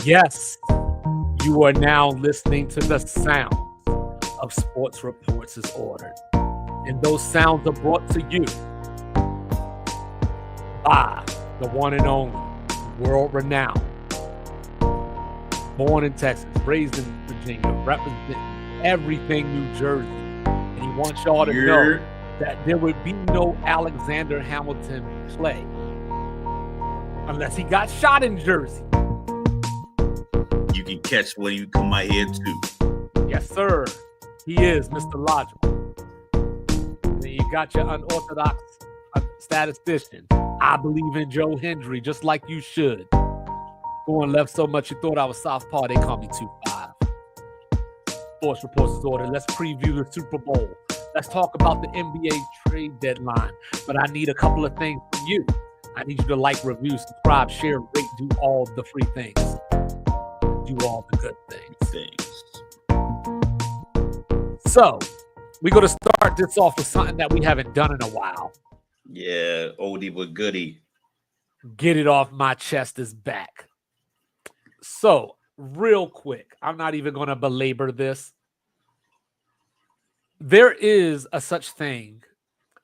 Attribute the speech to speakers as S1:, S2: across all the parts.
S1: Yes, you are now listening to the sounds of Sports Reports is Ordered. And those sounds are brought to you by the one and only, world-renowned, born in Texas, raised in Virginia, representing everything New Jersey. And he wants y'all to know that there would be no Alexander Hamilton play unless he got shot in Jersey.
S2: You can catch when you come out here too.
S1: Yes, sir. He is Mr. Logical. Then you got your unorthodox statistician. I believe in Joe Hendry, just like you should. Going left so much you thought I was southpaw, they call me 2-5. Sports Reports is Ordered. Let's preview the Super Bowl. Let's talk about the NBA trade deadline. But I need a couple of things from you. I need you to like, review, subscribe, share, rate, do all the free things. Do all the good things. So, we're going to start this off with something that we haven't done in a while.
S2: Yeah, oldie but goodie.
S1: Get it off my chest is back. So, real quick, I'm not even going to belabor this. There is a such thing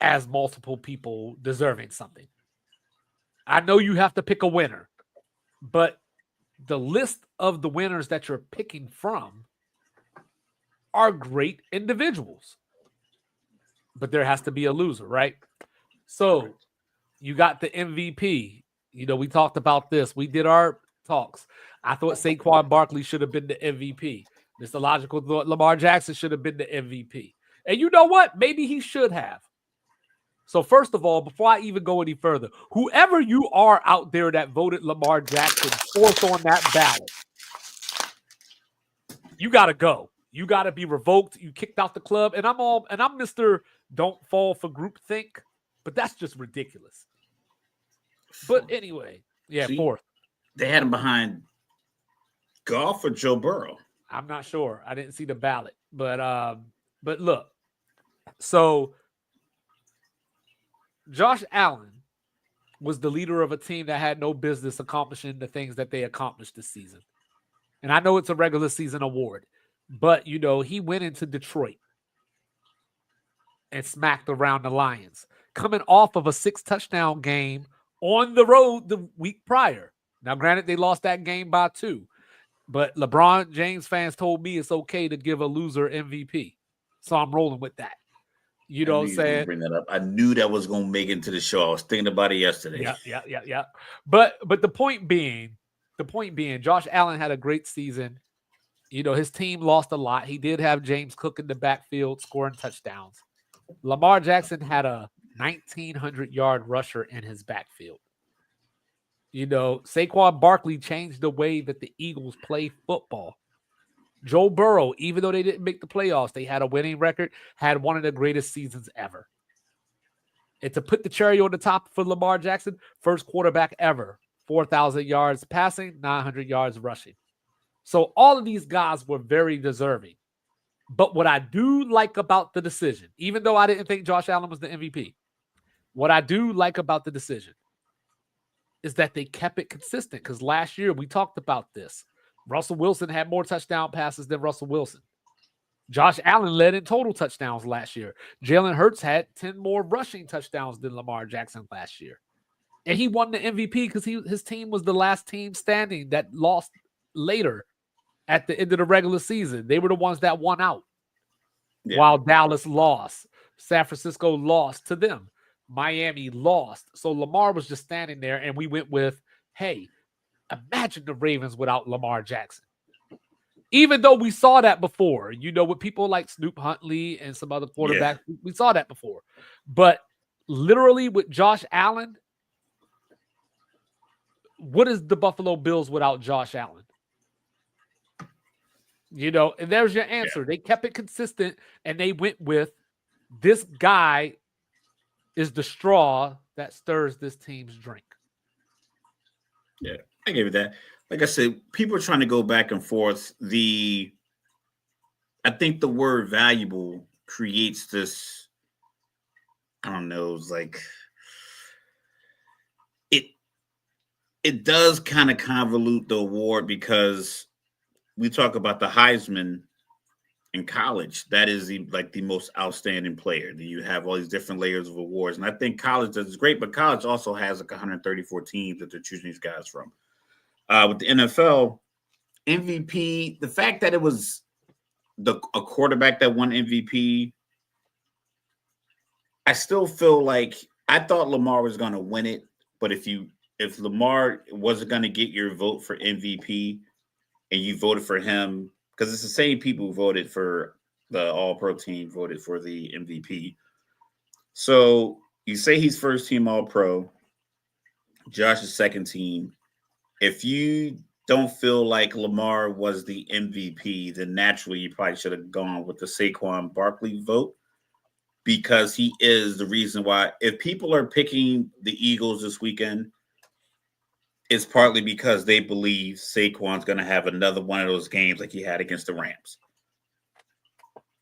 S1: as multiple people deserving something. I know you have to pick a winner, but the list of the winners that you're picking from are great individuals. But there has to be a loser, right? So you got the MVP. You know, we talked about this. We did our talks. I thought Saquon Barkley should have been the MVP. Mr. Logical thought Lamar Jackson should have been the MVP. And you know what? Maybe he should have. So first of all, before I even go any further, whoever you are out there that voted Lamar Jackson fourth on that ballot, you got to go. You got to be revoked. You kicked out the club. And I'm Mr. Don't fall for groupthink, but that's just ridiculous. But anyway, yeah,
S2: See,
S1: fourth.
S2: They had him behind Goff or Joe Burrow.
S1: I'm not sure. I didn't see the ballot, but look. So Josh Allen was the leader of a team that had no business accomplishing the things that they accomplished this season. And I know it's a regular season award, but, you know, he went into Detroit and smacked around the Lions, coming off of a 6-touchdown game on the road the week prior. Now, granted, they lost that game by 2, but LeBron James fans told me it's okay to give a loser MVP. So I'm rolling with that. You know what I'm saying?
S2: Bring that up. I knew that was going to make it into the show. I was thinking about it yesterday.
S1: Yeah. But the point being, Josh Allen had a great season. You know, his team lost a lot. He did have James Cook in the backfield scoring touchdowns. Lamar Jackson had a 1,900-yard rusher in his backfield. You know, Saquon Barkley changed the way that the Eagles play football. Joe Burrow, even though they didn't make the playoffs, they had a winning record, had one of the greatest seasons ever. And to put the cherry on the top for Lamar Jackson, first quarterback ever, 4,000 yards passing, 900 yards rushing. So all of these guys were very deserving. But what I do like about the decision, even though I didn't think Josh Allen was the MVP, what I do like about the decision is that they kept it consistent, because last year we talked about this. Russell Wilson had more touchdown passes than Russell Wilson. Josh Allen led in total touchdowns last year. Jalen Hurts had 10 more rushing touchdowns than Lamar Jackson last year. And he won the MVP because his team was the last team standing that lost later at the end of the regular season. They were the ones that won out. Yeah. While Dallas lost. San Francisco lost to them. Miami lost. So Lamar was just standing there, and we went with, hey, imagine the Ravens without Lamar Jackson. Even though we saw that before, you know, with people like Snoop Huntley and some other quarterbacks, we saw that before. But literally with Josh Allen, what is the Buffalo Bills without Josh Allen? You know, and there's your answer. Yeah. They kept it consistent, and they went with, this guy is the straw that stirs this team's drink.
S2: Yeah, I give you that. Like I said, people are trying to go back and forth. I think the word valuable creates this, I don't know, it's like it does kind of convolute the award because we talk about the Heisman in college. That is the most outstanding player. You have all these different layers of awards, and I think college does great, but college also has like 134 teams that they're choosing these guys from. With the NFL MVP, the fact that it was a quarterback that won MVP, I still feel like I thought Lamar was going to win it, but if Lamar wasn't going to get your vote for MVP and you voted for him, because it's the same people who voted for the All Pro team voted for the MVP. So you say he's first team All Pro, Josh is second team. If you don't feel like Lamar was the MVP, then naturally you probably should have gone with the Saquon Barkley vote because he is the reason why. If people are picking the Eagles this weekend, it's partly because they believe Saquon's going to have another one of those games like he had against the Rams.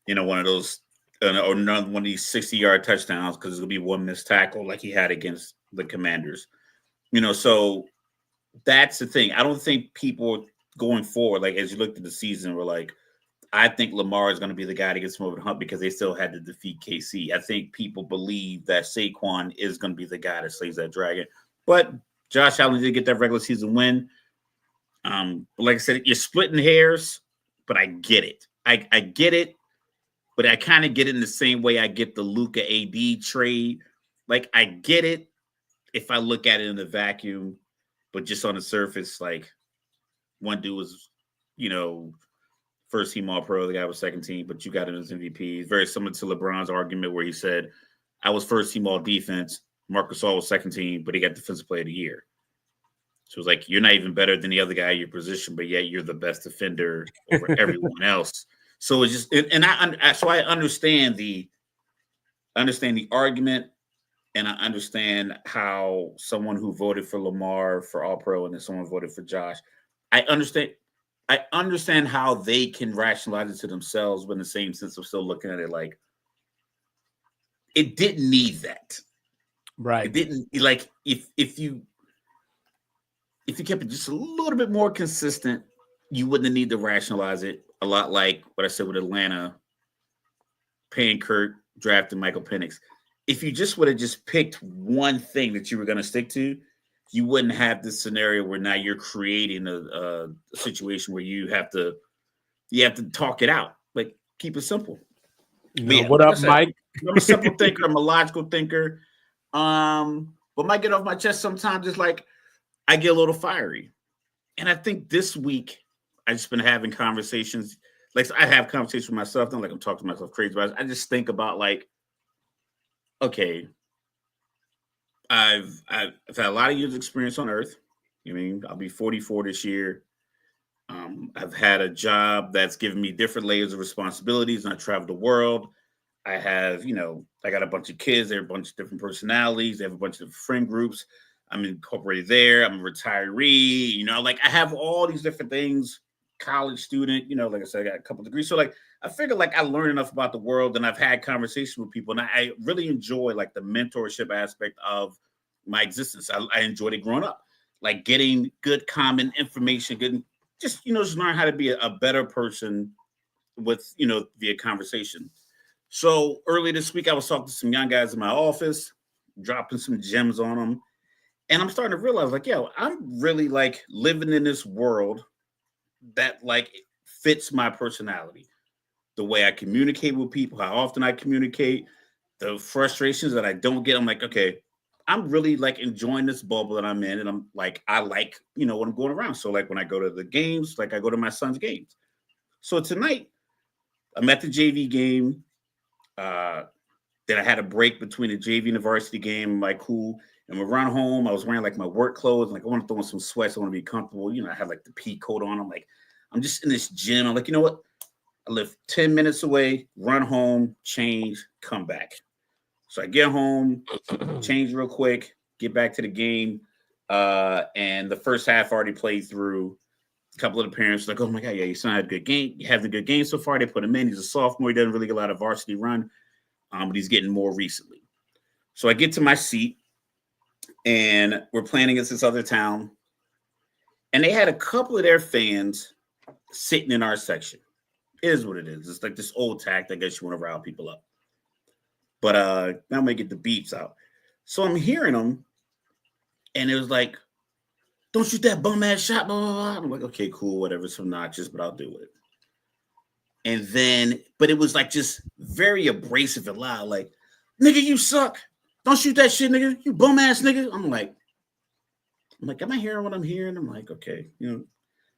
S2: One of those, or another one of these 60-yard touchdowns because it's going to be one missed tackle like he had against the Commanders. So that's the thing. I don't think people going forward, like as you looked at the season, were like, I think Lamar is going to be the guy to get some over the hump because they still had to defeat KC. I think people believe that Saquon is going to be the guy that slays that dragon. But Josh Allen did get that regular season win. But like I said, you're splitting hairs, but I get it. I get it, but I kind of get it in the same way I get the Luka AD trade. Like I get it if I look at it in the vacuum, but just on the surface, like one dude was, first team All Pro, the guy was second team, but you got him as MVP. Very similar to LeBron's argument where he said, I was first team All Defense. Marcus Gasol was second team, but he got Defensive Player of the Year. So it's like you're not even better than the other guy in your position, but yet you're the best defender over everyone else. So it's just, so I understand the argument, and I understand how someone who voted for Lamar for All Pro and then someone voted for Josh. I understand how they can rationalize it to themselves, but in the same sense of still looking at it like it didn't need that.
S1: Right.
S2: It didn't like if you kept it just a little bit more consistent, you wouldn't need to rationalize it a lot like what I said with Atlanta paying Kurt, drafting Michael Penix. If you just would have just picked one thing that you were going to stick to, you wouldn't have this scenario where now you're creating a situation where you have to talk it out. Like keep it simple.
S1: What up, Mike?
S2: I'm a simple thinker. I'm a logical thinker. But might get off my chest sometimes. It's like I get a little fiery, and I think this week I've just been having conversations. Like I have conversations with myself. Not like I'm talking to myself crazy, but I just think about like, okay, I've had a lot of years of experience on Earth. I'll be 44 this year. I've had a job that's given me different layers of responsibilities, and I travel the world. I have, I got a bunch of kids. They're a bunch of different personalities. They have a bunch of friend groups. I'm incorporated there. I'm a retiree. Like I have all these different things. College student. Like I said, I got a couple degrees. So like I figure like I learned enough about the world, and I've had conversations with people, and I really enjoy like the mentorship aspect of my existence. I enjoyed it growing up, like getting good common information, getting just learn how to be a better person with via conversation. So early this week, I was talking to some young guys in my office, dropping some gems on them, and I'm starting to realize like, I'm really like living in this world that like fits my personality, the way I communicate with people, how often I communicate, the frustrations that I don't get. I'm like, okay, I'm really like enjoying this bubble that I'm in. And I'm like, I like, what I'm going around. So like when I go to the games, like I go to my son's games. So tonight I'm at the JV game. Then I had a break between the JV and the varsity game. I'm like, cool. And we're around home. I was wearing like my work clothes. Like I want to throw in some sweats. I want to be comfortable. I had like the pea coat on. I'm like, I'm just in this gym. I'm like, you know what? I live 10 minutes away, run home, change, come back. So I get home, change real quick, get back to the game. And the first half already played through. A couple of the parents were like, oh my God, yeah, your son had a good game. You have a good game so far. They put him in. He's a sophomore. He doesn't really get a lot of varsity run, but he's getting more recently. So I get to my seat, and we're playing against this other town. And they had a couple of their fans sitting in our section. It is what it is. It's like this old tact. I guess you want to rile people up. But now I'm gonna get the beeps out. So I'm hearing them, and it was like, "Don't shoot that bum ass shot." Blah, blah, blah. I'm like, "Okay, cool, whatever. It's obnoxious, but I'll do it." And then, but it was like just very abrasive and loud, like, "Nigga, you suck. Don't shoot that shit, nigga. You bum ass nigga." I'm like, am I hearing what I'm hearing? I'm like, okay, I'm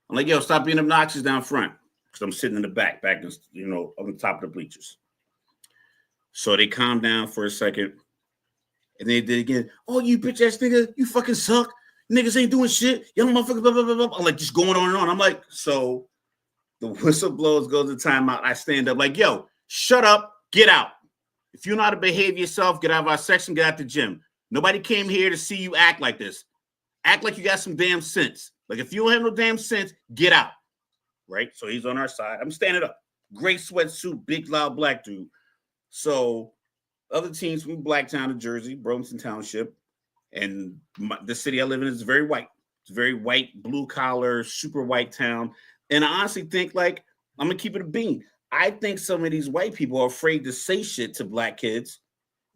S2: like, yo, stop being obnoxious down front, because I'm sitting in the back, on the top of the bleachers. So they calmed down for a second, and they did again. "Oh, you bitch ass nigga, you fucking suck. Niggas ain't doing shit. Young motherfucker, blah, blah, blah, blah." I'm like, just going on and on. I'm like, so the whistle blows, goes to timeout. I stand up like, yo, shut up, get out. If you know how to behave yourself, get out of our section, get out the gym. Nobody came here to see you act like this. Act like you got some damn sense. Like, if you don't have no damn sense, get out. Right? So he's on our side. I'm standing up. Gray sweatsuit, big, loud black dude. So other teams from Blacktown, New Jersey, Burlington Township, and the city I live in is very white. It's a very white, blue collar, super white town. And I honestly think, like, I'm going to keep it a bean. I think some of these white people are afraid to say shit to black kids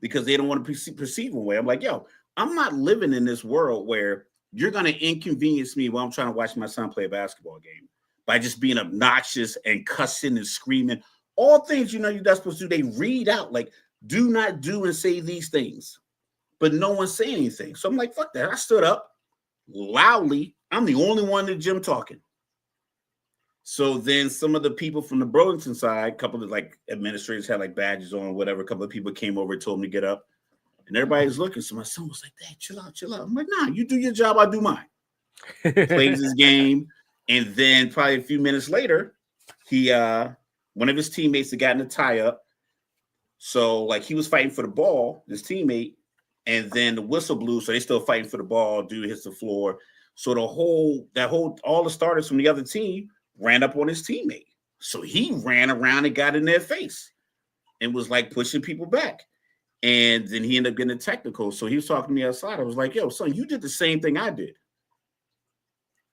S2: because they don't want to perceive one way. I'm like, yo, I'm not living in this world where you're going to inconvenience me while I'm trying to watch my son play a basketball game by just being obnoxious and cussing and screaming. All things you're not supposed to do, they read out, like, do not do and say these things. But no one say anything. So I'm like, fuck that. I stood up loudly. I'm the only one in the gym talking. So then some of the people from the Burlington side, a couple of like administrators had like badges on, whatever. A couple of people came over and told me to get up. And everybody's looking. So my son was like, "Dad, chill out, chill out." I'm like, "Nah, you do your job, I do mine." Plays his game. And then probably a few minutes later, he one of his teammates had gotten a tie up. So like he was fighting for the ball, his teammate, and then the whistle blew. So they still fighting for the ball. Dude hits the floor. So all the starters from the other team ran up on his teammate. So he ran around and got in their face and was like pushing people back. And then he ended up getting a technical. So he was talking to me outside. I was like, "Yo, son, you did the same thing I did."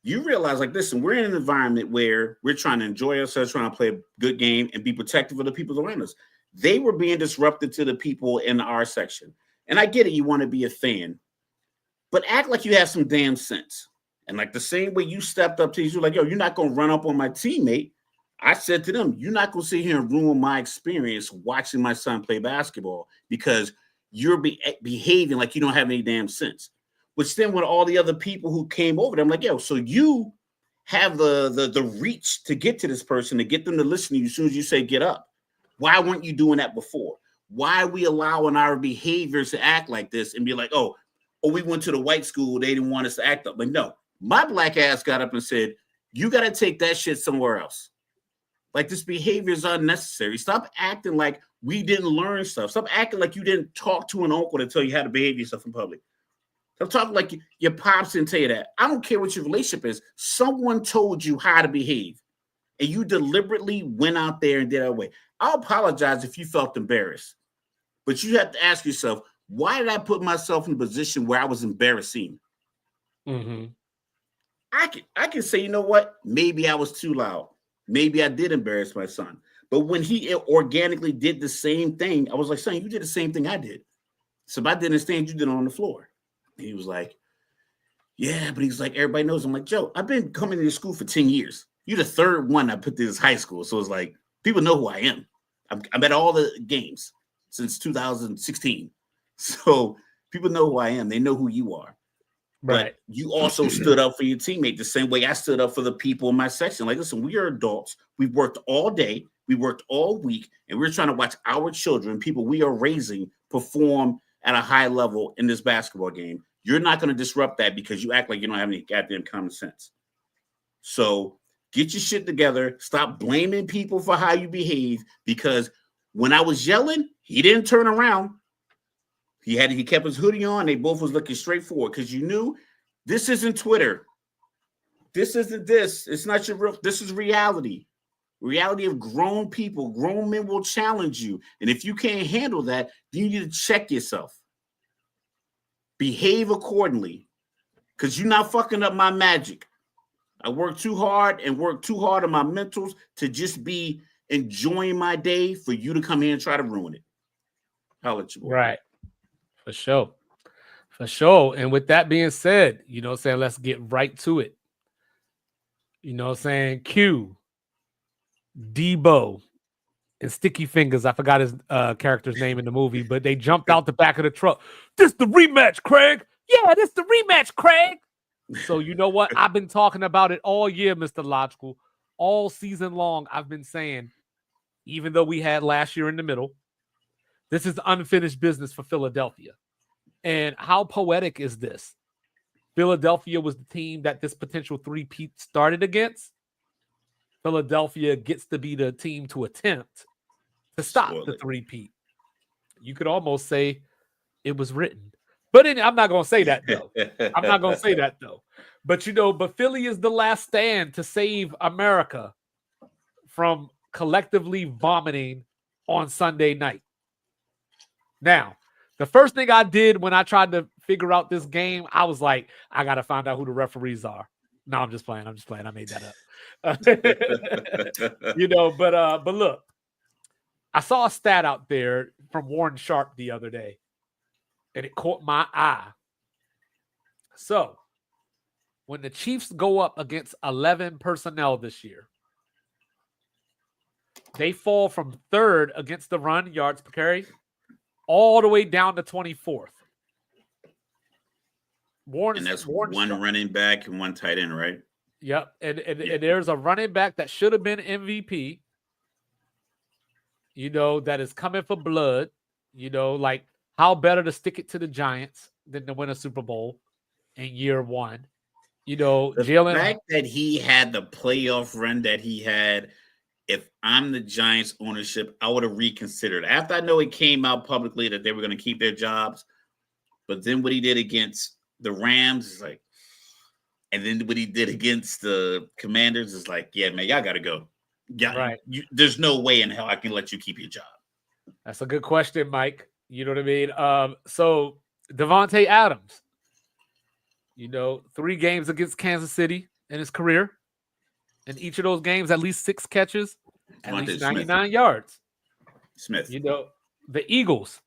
S2: You realize, like, listen, we're in an environment where we're trying to enjoy ourselves, trying to play a good game and be protective of the people around us. They were being disruptive to the people in our section. And I get it, you want to be a fan, but act like you have some damn sense. And like the same way you stepped up to you, like, yo, you're not going to run up on my teammate. I said to them, you're not going to sit here and ruin my experience watching my son play basketball because you're behaving like you don't have any damn sense. Which then with all the other people who came over there, I'm like, yo, so you have the reach to get to this person, to get them to listen to you as soon as you say get up. Why weren't you doing that before? Why are we allowing our behaviors to act like this and be like, oh, we went to the white school, they didn't want us to act up. Like, no, my black ass got up and said, you got to take that shit somewhere else. Like, this behavior is unnecessary. Stop acting like we didn't learn stuff. Stop acting like you didn't talk to an uncle to tell you how to behave yourself in public. Stop talking like your pops didn't tell you that. I don't care what your relationship is. Someone told you how to behave, and you deliberately went out there and did that way. I'll apologize if you felt embarrassed, but you have to ask yourself, why did I put myself in a position where I was embarrassing?
S1: Mm-hmm.
S2: I can say, you know what? Maybe I was too loud. Maybe I did embarrass my son. But when he organically did the same thing, I was like, son, you did the same thing I did. So if I didn't understand, you did it on the floor. And he was like, yeah, but he's like, everybody knows. I'm like, Joe, I've been coming to this school for 10 years. You're the third one I put through this high school. So it's like, people know who I am. I'm at all the games since 2016. So people know who I am. They know who you are.
S1: Right.
S2: But you also stood up for your teammate the same way I stood up for the people in my section. Like, listen, we are adults. We've worked all day. We worked all week. And we're trying to watch our children, people we are raising, perform at a high level in this basketball game. You're not going to disrupt that because you act like you don't have any goddamn common sense. So get your shit together. Stop blaming people for how you behave, because when I was yelling, he didn't turn around. He kept his hoodie on. They both was looking straight forward because you knew this isn't Twitter. This isn't this. It's not your real. This is reality. Reality of grown people. Grown men will challenge you. And if you can't handle that, then you need to check yourself. Behave accordingly, because you're not fucking up my magic. I work too hard and work too hard on my mentals to just be enjoying my day for you to come here and try to ruin it. I'll let you boy.
S1: Right. For sure. For sure. And with that being said, you know what I'm saying, let's get right to it. You know what I'm saying? Q, Debo, and Sticky Fingers. I forgot his character's name in the movie, but they jumped out the back of the truck. This the rematch, Craig. Yeah, this the rematch, Craig. So you know what? I've been talking about it all year, Mr. Logical. All season long, I've been saying, even though we had last year in the middle, this is unfinished business for Philadelphia. And how poetic is this? Philadelphia was the team that this potential three-peat started against. Philadelphia gets to be the team to attempt to stop the three-peat. You could almost say it was written. But I'm not going to say that, though. I'm not going to say that, though. But, but Philly is the last stand to save America from collectively vomiting on Sunday night. Now, the first thing I did when I tried to figure out this game, I was like, I got to find out who the referees are. No, I'm just playing. I made that up. But look, I saw a stat out there from Warren Sharp the other day, and it caught my eye. So, when the Chiefs go up against 11 personnel this year, they fall from third against the run, yards per carry, all the way down to 24th.
S2: And that's one running back and one tight end, right?
S1: Yep. And there's a running back that should have been MVP, that is coming for blood. Like how better to stick it to the Giants than to win a Super Bowl in year one.
S2: The fact that he had the playoff run that he had, if I'm the Giants ownership, I would have reconsidered. After I know it came out publicly that they were going to keep their jobs, but then what he did against the Rams is like, and then what he did against the Commanders is like, yeah, man, y'all got to go. Yeah,
S1: right.
S2: There's no way in hell I can let you keep your job.
S1: That's a good question, Mike. You know what I mean? So Devontae Adams, 3 games against Kansas City in his career. In each of those games, at least 6 catches, at least 99 yards.
S2: Smith.
S1: The Eagles,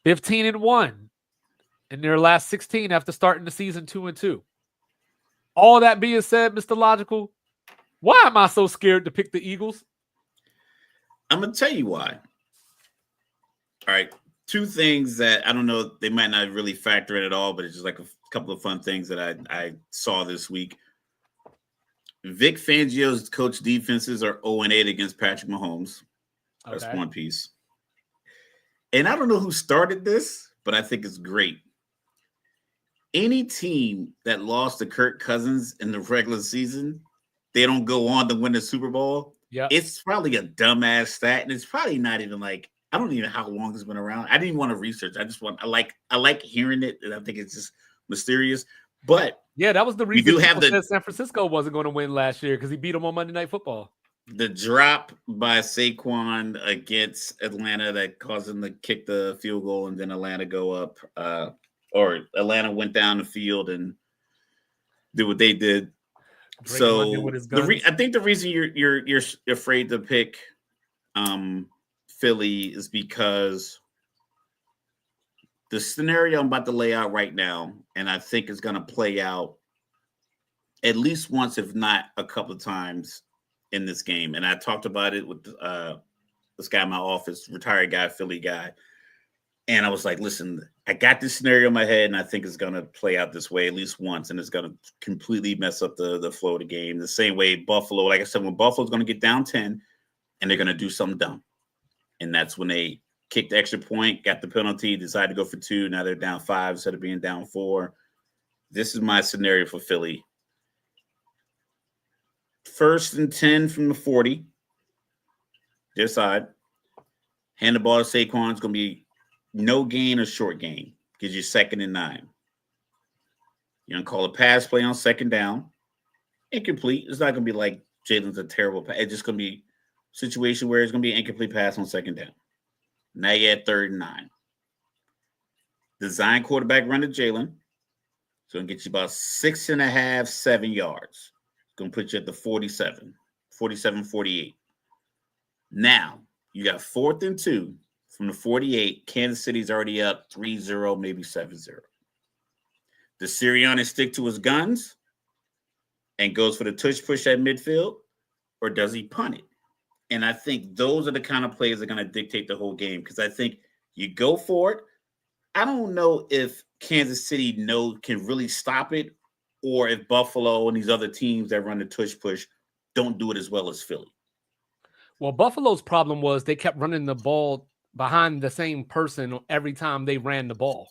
S1: 15-1 in their last 16 after starting the season 2-2. All that being said, Mr. Logical, why am I so scared to pick the Eagles?
S2: I'm going to tell you why. All right. 2 things that I don't know, they might not really factor in at all, but it's just like a couple of fun things that I saw this week. Vic Fangio's coach defenses are 0-8 against Patrick Mahomes. That's one piece. And I don't know who started this, but I think it's great. Any team that lost to Kirk Cousins in the regular season, they don't go on to win the Super Bowl.
S1: Yeah,
S2: it's probably a dumbass stat, and it's probably not even like, I don't even know how long it's been around. I didn't want to research. I like hearing it, and I think it's just mysterious. But
S1: yeah, that was the reason people said San Francisco wasn't going to win last year because he beat them on Monday Night Football.
S2: The drop by Saquon against Atlanta that caused them to kick the field goal and then Atlanta go up, or Atlanta went down the field and did what they did. So I think the reason you're afraid to pick Philly is because the scenario I'm about to lay out right now, and I think it's going to play out at least once, if not a couple of times in this game. And I talked about it with this guy in my office, retired guy, Philly guy. And I was like, listen, I got this scenario in my head, and I think it's going to play out this way at least once, and it's going to completely mess up the flow of the game. The same way Buffalo, like I said, when Buffalo's going to get down 10, and they're going to do something dumb. And that's when they kicked the extra point, got the penalty, decided to go for 2. Now they're down 5 instead of being down 4. This is my scenario for Philly. 1st and 10 from the 40, their side. Hand the ball to Saquon. It's going to be no gain or short gain. Gives you 2nd and 9. You're going to call a pass play on 2nd down. Incomplete. It's not going to be like Jalen's a terrible pass. It's just going to be a situation where it's going to be an incomplete pass on 2nd down. Now you're at 3rd and 9. Design quarterback run to Jalen. So it'll get you about 6.5, 7 yards. Going to put you at the 47, 48. Now, you got 4th and 2 from the 48. Kansas City's already up 3-0, maybe 7-0. Does Sirianni stick to his guns and goes for the tush push at midfield, or does he punt it? And I think those are the kind of plays that are going to dictate the whole game, because I think you go for it. I don't know if Kansas City can really stop it, or if Buffalo and these other teams that run the tush push don't do it as well as Philly.
S1: Well, Buffalo's problem was they kept running the ball behind the same person every time they ran the ball.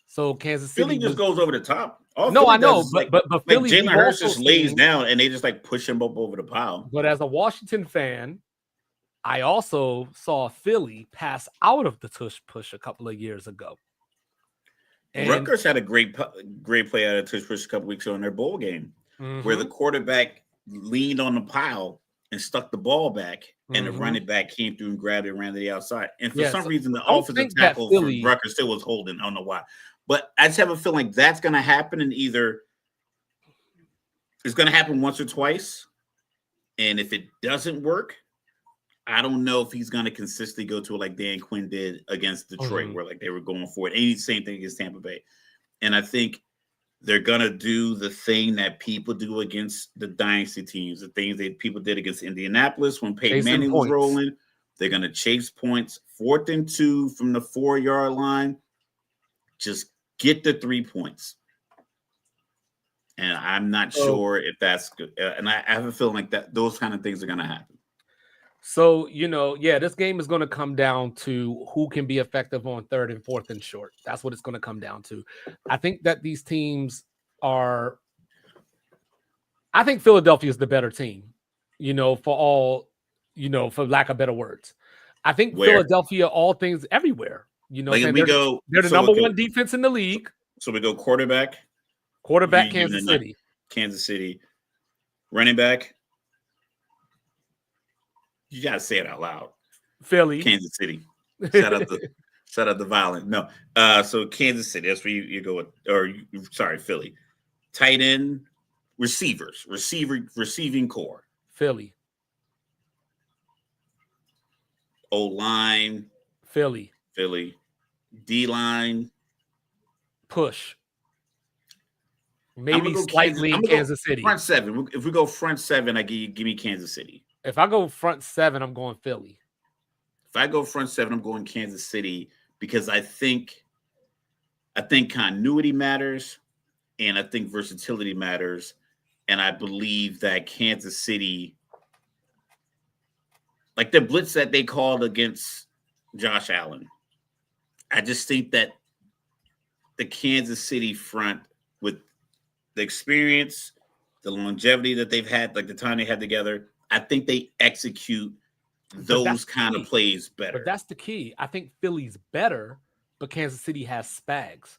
S1: So Kansas City
S2: Philly just goes over the top.
S1: No, Philly I know, but Philly,
S2: Jalen Hurts just lays down and they just like push him up over the pile.
S1: But as a Washington fan, I also saw Philly pass out of the tush push a couple of years ago.
S2: And Rutgers had a great play out of tush push a couple weeks ago in their bowl game, where the quarterback leaned on the pile and stuck the ball back, and the running back came through and grabbed it and ran to the outside. And for some reason, the offensive tackle for Rutgers still was holding. I don't know why. But I just have a feeling that's going to happen, and either it's going to happen once or twice. And if it doesn't work, I don't know if he's going to consistently go to it like Dan Quinn did against Detroit, where like they were going for it. And same thing against Tampa Bay. And I think they're going to do the thing that people do against the dynasty teams, the things that people did against Indianapolis when Peyton Manning was rolling. They're going to chase points. 4th and 2 from the 4-yard line. Just get the 3 points. And I'm not sure if that's good. And I have a feeling like that those kind of things are going to happen.
S1: So, this game is going to come down to who can be effective on 3rd and 4th and short. That's what it's going to come down to. I think that these teams I think Philadelphia is the better team, for lack of better words. I think Philadelphia, all things everywhere, they're the number one defense in the league.
S2: So we go quarterback,
S1: Kansas
S2: City, running back. You gotta say it out loud.
S1: Philly,
S2: Kansas City. Shout out the violent. No, so Kansas City. That's where you go with. Philly. Tight end, receiving core.
S1: Philly.
S2: O-line.
S1: Philly.
S2: D-line.
S1: Push. Maybe slightly Kansas City.
S2: Front 7. If we go front 7, give me Kansas City.
S1: If I go front 7, I'm going Philly.
S2: If I go front 7, I'm going Kansas City, because I think continuity matters, and I think versatility matters, and I believe that Kansas City, like the blitz that they called against Josh Allen, I just think that the Kansas City front, with the experience, the longevity that they've had, like the time they had together, I think they execute those kind of plays better.
S1: But that's the key. I think Philly's better, but Kansas City has Spags.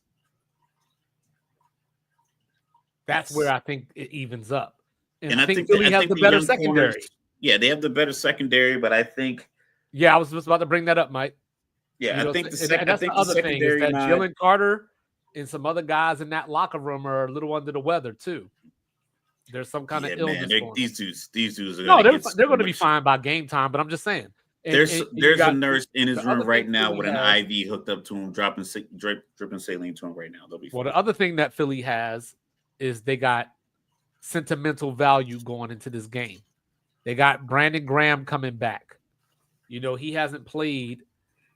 S1: That's where I think it evens up. And I think Philly has the better secondary.
S2: Corners, they have the better secondary, but I think.
S1: Yeah, I was just about to bring that up, Mike.
S2: Yeah, I think
S1: that's the other thing is that Jalen Carter and some other guys in that locker room are a little under the weather too. There's some kind of illness.
S2: These dudes are
S1: they're going to be fine by game time. But I'm just saying,
S2: there's a nurse in his room right now with an IV hooked up to him, dripping saline to him right now. They'll be fine.
S1: Well, the other thing that Philly has is they got sentimental value going into this game. They got Brandon Graham coming back. He hasn't played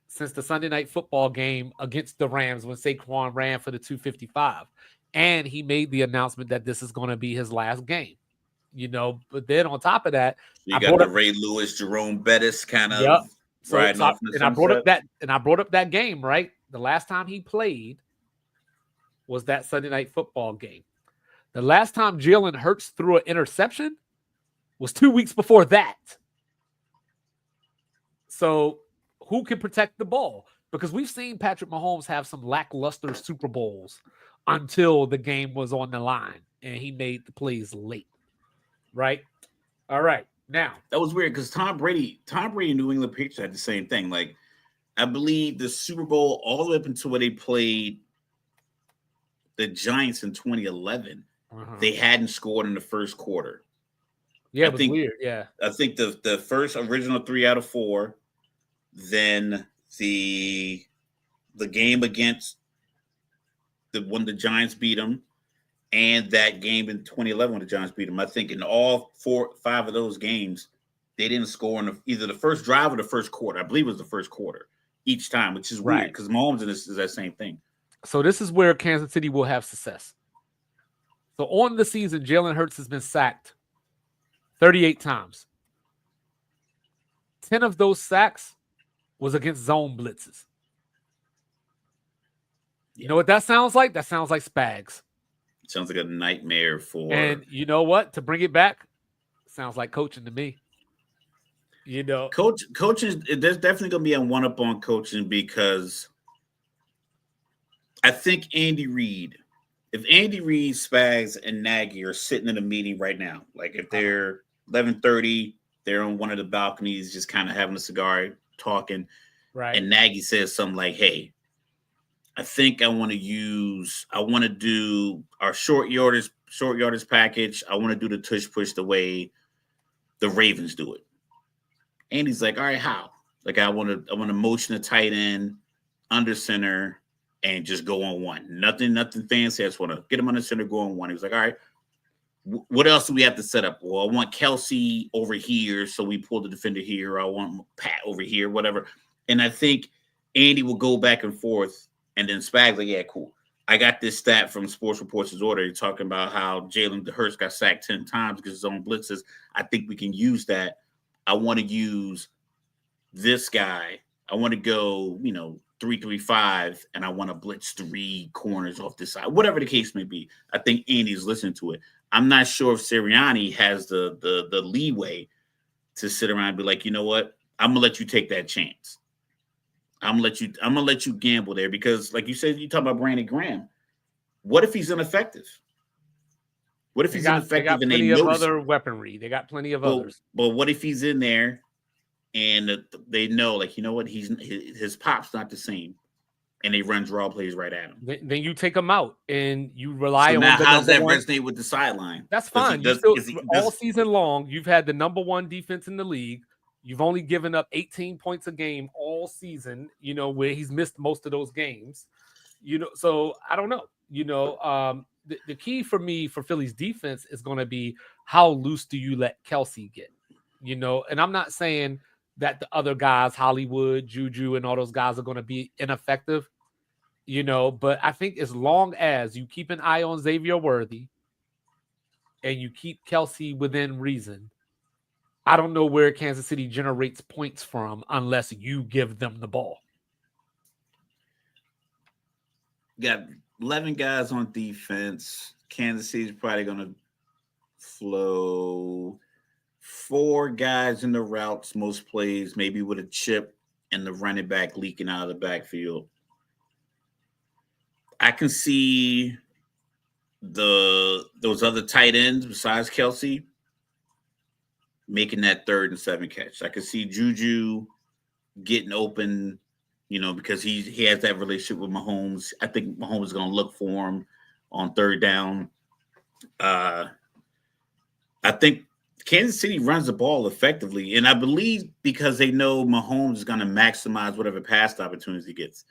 S1: since the Sunday Night Football game against the Rams when Saquon ran for the 255. And he made the announcement that this is going to be his last game. But then on top of that,
S2: you got the Ray Lewis, Jerome Bettis kind of riding off.
S1: And I brought up that game, right? The last time he played was that Sunday Night Football game. The last time Jalen Hurts threw an interception was 2 weeks before that. So who can protect the ball? Because we've seen Patrick Mahomes have some lackluster Super Bowls until the game was on the line and he made the plays late. Right? All right. Now.
S2: That was weird because Tom Brady and New England Patriots had the same thing. Like, I believe the Super Bowl all the way up until where they played the Giants in 2011, they hadn't scored in the first quarter.
S1: Yeah,
S2: I
S1: it was
S2: think
S1: weird. Yeah.
S2: I think the first original 3 out of 4, then the the game against the when the Giants beat them, and that game in 2011 when the Giants beat them. I think in all 5 of those games, they didn't score in either the first drive or the first quarter. I believe it was the first quarter each time, which is weird
S1: Right.
S2: because Mahomes in this is that same thing.
S1: So this is where Kansas City will have success. So on the season, Jalen Hurts has been sacked 38 times. 10 of those sacks was against zone blitzes. You
S2: Yeah,
S1: know what that sounds like? That sounds like Spags.
S2: sounds like a nightmare for
S1: And you know what? To bring it back, sounds like coaching to me. You know,
S2: coaches. There's definitely going to be a one up on coaching because I think Andy Reid. If Andy Reid, Spags, and Nagy are sitting in a meeting right now, like if
S1: uh-huh.
S2: they're 11:30, they're on one of the balconies, just kind of having a cigar, talking,
S1: Right.
S2: and Nagy says something like, "Hey, I think I want to do our short yardage package. I want to do the tush push the way the Ravens do it." Andy's like, "All right, how?" Like I want to motion a tight end under center and just go on one. Nothing fancy. I just want to get him under center, go on one. He was like, "All right, what else do we have to set up?" Well, I want Kelsey over here, so we pull the defender here. I want Pat over here, whatever. And I think Andy will go back and forth, and then Spags like, "Yeah, cool. I got this stat from Sports Reports Disorder talking about how Jalen Hurts got sacked 10 times because his own blitzes. I think we can use that. I want to use this guy. I want to go, 3-3-5, and I want to blitz 3 corners off this side, whatever the case may be." I think Andy's listening to it. I'm not sure if Sirianni has the leeway to sit around and be like, you know what, I'm gonna let you take that chance. I'm gonna let you gamble there because, like you said, you talk about Brandon Graham. What if he's ineffective? What if
S1: They
S2: he's
S1: got they
S2: ineffective
S1: got
S2: and they
S1: plenty of
S2: notice it?
S1: other weaponry. They got plenty of
S2: But
S1: others.
S2: but what if he's in there and they know, like, you know what, his pop's not the same, and they run draw plays right at him.
S1: Then you take them out and you
S2: So
S1: rely
S2: now,
S1: on the
S2: how does
S1: number
S2: that
S1: one.
S2: resonate with the sideline?
S1: That's
S2: Does he
S1: fine. You
S2: does
S1: still
S2: is he
S1: all
S2: does
S1: season long, you've had the number one defense in the league. You've only given up 18 points a game all season, where he's missed most of those games. So I don't know. The key for me for Philly's defense is going to be how loose do you let Kelsey get? And I'm not saying that the other guys, Hollywood, Juju, and all those guys are going to be ineffective, but I think as long as you keep an eye on Xavier Worthy and you keep Kelsey within reason, I don't know where Kansas City generates points from unless you give them the ball.
S2: got 11 guys on defense. Kansas City's probably going to flow 4 guys in the routes, most plays, maybe with a chip and the running back leaking out of the backfield. I can see those other tight ends besides Kelsey making that 3rd and 7 catch. I can see Juju getting open, because he has that relationship with Mahomes. I think Mahomes is going to look for him on 3rd down. I think Kansas City runs the ball effectively, and I believe because they know Mahomes is going to maximize whatever pass opportunities he gets.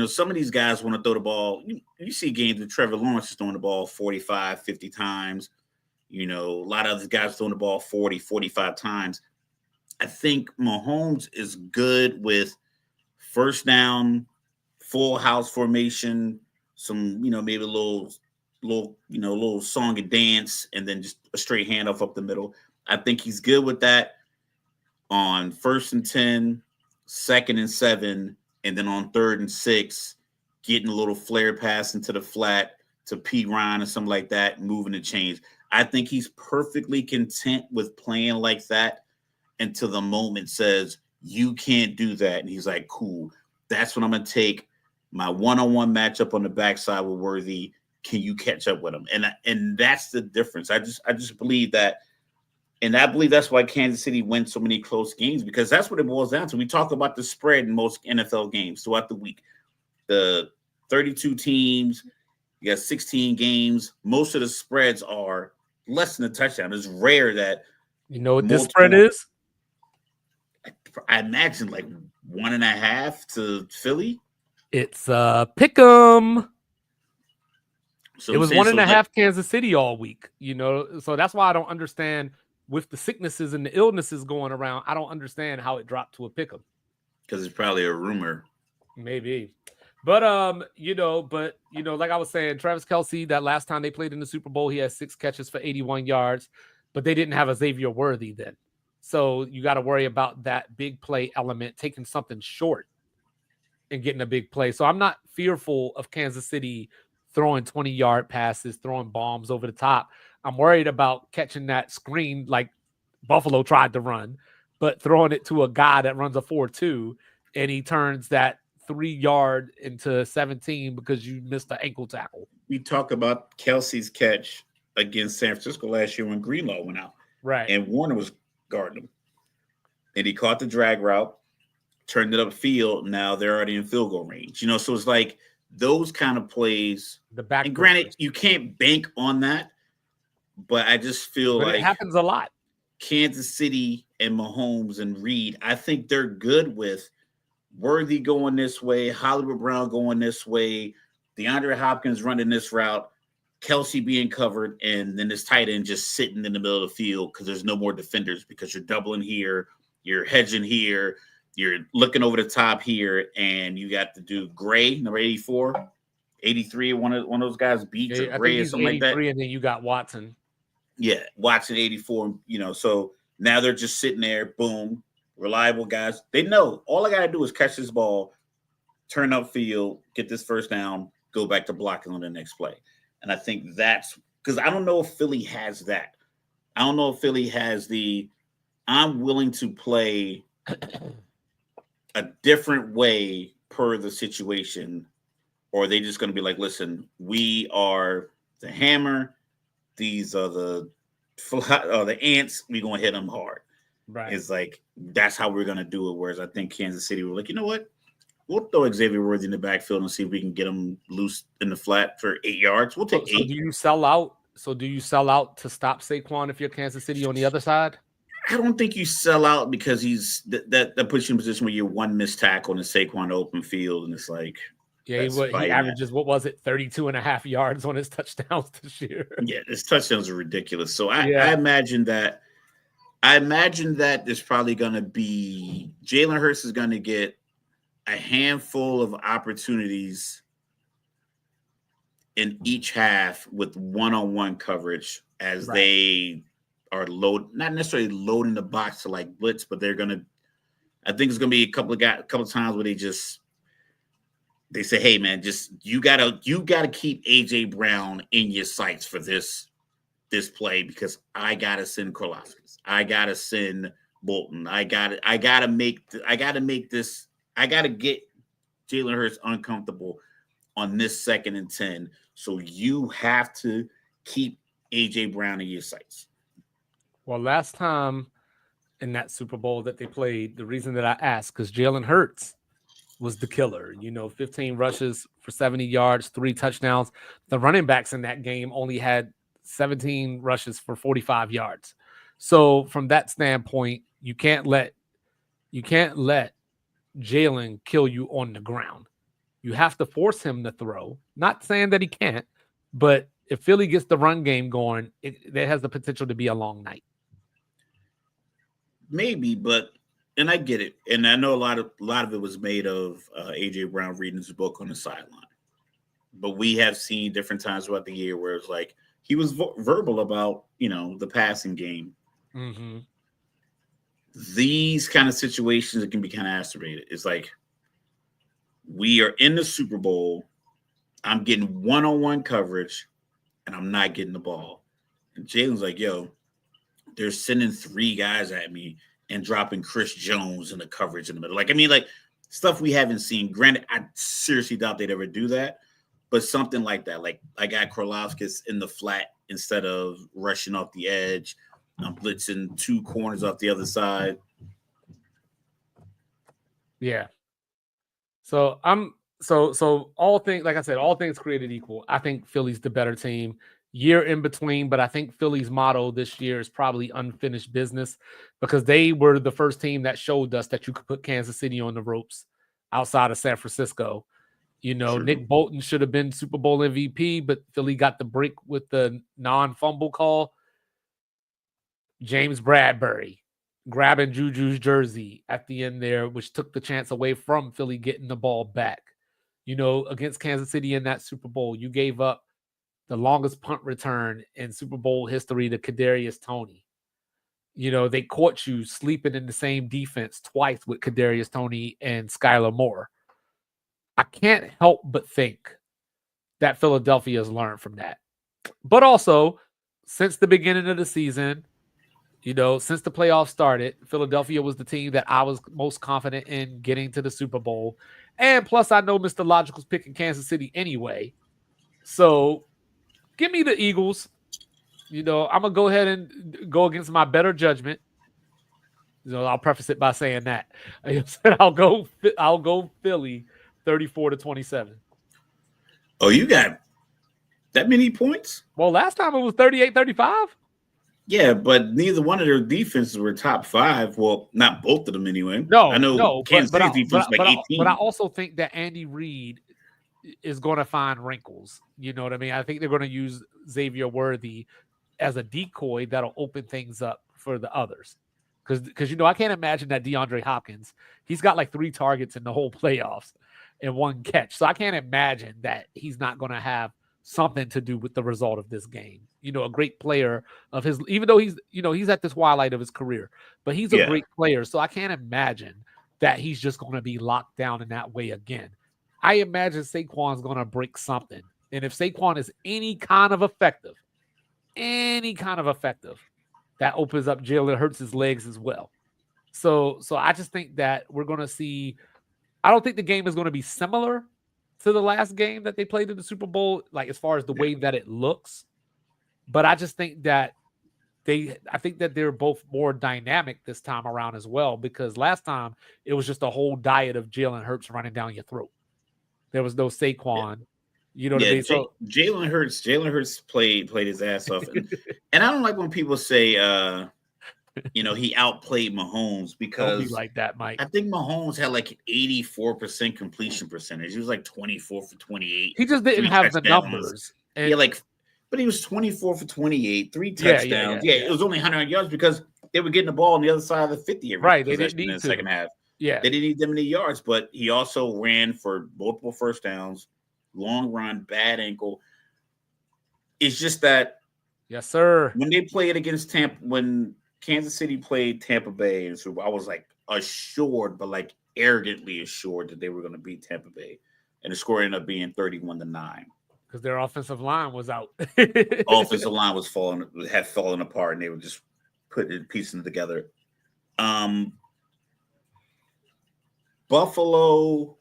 S2: Some of these guys want to throw the ball. You see games with Trevor Lawrence is throwing the ball 45, 50 times. A lot of other guys throwing the ball 40, 45 times. I think Mahomes is good with 1st down, full house formation, some, maybe a little song and dance, and then just a straight handoff up the middle. I think he's good with that on 1st and 10, 2nd and 7, and then on 3rd and 6, getting a little flare pass into the flat to P. Ryan or something like that, moving the chains. I think he's perfectly content with playing like that until the moment says, you can't do that. And he's like, cool. That's when I'm going to take my one-on-one matchup on the backside with Worthy. Can you catch up with him? And that's the difference. I just believe that. And I believe that's why Kansas City wins so many close games, because that's what it boils down to. We talk about the spread in most NFL games throughout the week. The 32 teams, you got 16 games. Most of the spreads are less than a touchdown. It's rare that
S1: You know what this spread
S2: multiple.
S1: is?
S2: I imagine like 1.5 to Philly.
S1: It's pick 'em.
S2: So
S1: It
S2: I'm
S1: was
S2: saying
S1: one and
S2: so
S1: a
S2: it's like
S1: half Kansas City all week, so that's why I don't understand with the sicknesses and the illnesses going around. I don't understand how it dropped to a pick 'em.
S2: because it's probably a rumor.
S1: Maybe. But like I was saying, Travis Kelce, that last time they played in the Super Bowl, he had 6 catches for 81 yards, but they didn't have a Xavier Worthy then. So you got to worry about that big play element, taking something short and getting a big play. So I'm not fearful of Kansas City throwing 20-yard passes, throwing bombs over the top. I'm worried about catching that screen like Buffalo tried to run, but throwing it to a guy that runs a 4-2 and he turns that 3 yard into 17 because you missed the ankle tackle.
S2: We talk about Kelsey's catch against San Francisco last year when Greenlaw went out
S1: Right.
S2: and Warner was guarding him. And he caught the drag route, turned it upfield. Now they're already in field goal range. So it's like those kind of plays.
S1: The back.
S2: And granted, you can't bank on that, but I just feel
S1: but
S2: like
S1: it happens a lot.
S2: Kansas City and Mahomes and Reed, I think they're good with Worthy going this way, Hollywood Brown going this way, DeAndre Hopkins running this route, Kelsey being covered, and then this tight end just sitting in the middle of the field because there's no more defenders because you're doubling here, you're hedging here, you're looking over the top here, and you got to do Gray, number 84, 83, one of those guys beats or
S1: I
S2: Gray
S1: think
S2: or
S1: he's
S2: something like that.
S1: 83, and then you got Watson.
S2: Yeah, Watson 84, so now they're just sitting there, boom, reliable guys. They know all I got to do is catch this ball, turn upfield, get this first down, go back to blocking on the next play. And I think that's because I don't know if Philly has that. I don't know if Philly has I'm willing to play a different way per the situation, or are they just going to be like, listen, we are the hammer. These are the ants. We're going to hit them hard.
S1: Right.
S2: It's like, that's how we're going to do it. Whereas I think Kansas City were like, you know what? We'll throw Xavier Worthy in the backfield and see if we can get him loose in the flat for 8 yards. We'll take 8.
S1: So do you sell out? Do you sell out to stop Saquon if you're Kansas City on the other side?
S2: I don't think you sell out because he's that puts you in a position where you're one missed tackle in the Saquon open field, and it's like,
S1: yeah, he averages, what was it, 32.5 yards on his touchdowns this year.
S2: Yeah, his touchdowns are ridiculous. So I imagine that there's probably going to be Jalen Hurts is going to get a handful of opportunities in each half with one-on-one coverage as they are not necessarily loading the box to like blitz, but I think it's going to be a couple of times where they say, hey man, just you gotta keep AJ Brown in your sights for this play because I gotta send Karlaftis. I gotta send Bolton. I gotta get Jalen Hurts uncomfortable on this 2nd and 10. So you have to keep AJ Brown in your sights.
S1: Well, last time in that Super Bowl that they played, the reason that I asked, because Jalen Hurts was the killer. 15 rushes for 70 yards, 3 touchdowns. The running backs in that game only had 17 rushes for 45 yards. So from that standpoint, you can't let Jalen kill you on the ground. You have to force him to throw. Not saying that he can't, but if Philly gets the run game going, it has the potential to be a long night.
S2: Maybe, and I get it, and I know a lot of it was made of AJ Brown reading his book on the sideline. But we have seen different times throughout the year where it's like he was verbal about the passing game.
S1: Mm-hmm.
S2: These kind of situations that can be kind of exacerbated. It's like we are in the Super Bowl. I'm getting one-on-one coverage, and I'm not getting the ball. And Jalen's like, yo, they're sending 3 guys at me and dropping Chris Jones in the coverage in the middle. Like stuff we haven't seen. Granted, I seriously doubt they'd ever do that, but something like that. Like I got Karlaftis in the flat instead of rushing off the edge. I'm blitzing 2 corners off the other side.
S1: Yeah. So all things, like I said, all things created equal. I think Philly's the better team. year in between, but I think Philly's motto this year is probably unfinished business because they were the first team that showed us that you could put Kansas City on the ropes outside of San Francisco.
S2: True.
S1: Nick Bolton should have been Super Bowl MVP, but Philly got the break with the non-fumble call. James Bradbury grabbing Juju's jersey at the end there, which took the chance away from Philly getting the ball back. Against Kansas City in that Super Bowl, you gave up the longest punt return in Super Bowl history to Kadarius Toney. They caught you sleeping in the same defense twice with Kadarius Toney and Skylar Moore. I can't help but think that Philadelphia has learned from that. But also, since the beginning of the season, since the playoffs started, Philadelphia was the team that I was most confident in getting to the Super Bowl. And plus, I know Mr. Logical's picking Kansas City anyway. So give me the Eagles. I'm going to go ahead and go against my better judgment. I'll preface it by saying that. I'll go Philly 34-27.
S2: Oh, you got that many points?
S1: Well, last time it was 38-35.
S2: Yeah, but neither one of their defenses were top 5. Well, not both of them anyway.
S1: No,
S2: I know Kansas City's defense was like 18.
S1: But I also think that Andy Reid is going to find wrinkles. You know what I mean? I think they're going to use Xavier Worthy as a decoy that'll open things up for the others. Because I can't imagine that DeAndre Hopkins, he's got like 3 targets in the whole playoffs and 1 catch. So I can't imagine that he's not going to have something to do with the result of this game. A great player of his, even though he's at the twilight of his career, but he's a great player. So I can't imagine that he's just going to be locked down in that way again. I imagine Saquon's going to break something. And if Saquon is any kind of effective, that opens up Jalen Hurts' legs as well. So I just think that we're going to see, I don't think the game is going to be similar to the last game that they played in the Super Bowl, like as far as the way that it looks. But I just think that they're both more dynamic this time around as well, because last time it was just a whole diet of Jalen Hurts running down your throat. There was no Saquon. You know what I mean? So
S2: Jalen Hurts played his ass off. And I don't like when people say he outplayed Mahomes, because
S1: don't be like that, Mike.
S2: I think Mahomes had like an 84% completion percentage. He was like 24 for 28.
S1: He just didn't have the numbers.
S2: But he was 24 for 28, 3 touchdowns. Yeah, it was only 100 yards because they were getting the ball on the other side of the 50
S1: right. They didn't need
S2: in the second half.
S1: Yeah,
S2: they didn't need that many yards, but he also ran for multiple first downs, long run, bad ankle. It's just that,
S1: yes, sir.
S2: When they played against when Kansas City played Tampa Bay, and so I was like assured, but like arrogantly assured that they were going to beat Tampa Bay, and the score ended up being 31-9.
S1: Because their offensive line was out.
S2: Offensive line had fallen apart, and they were just piecing it together. Buffalo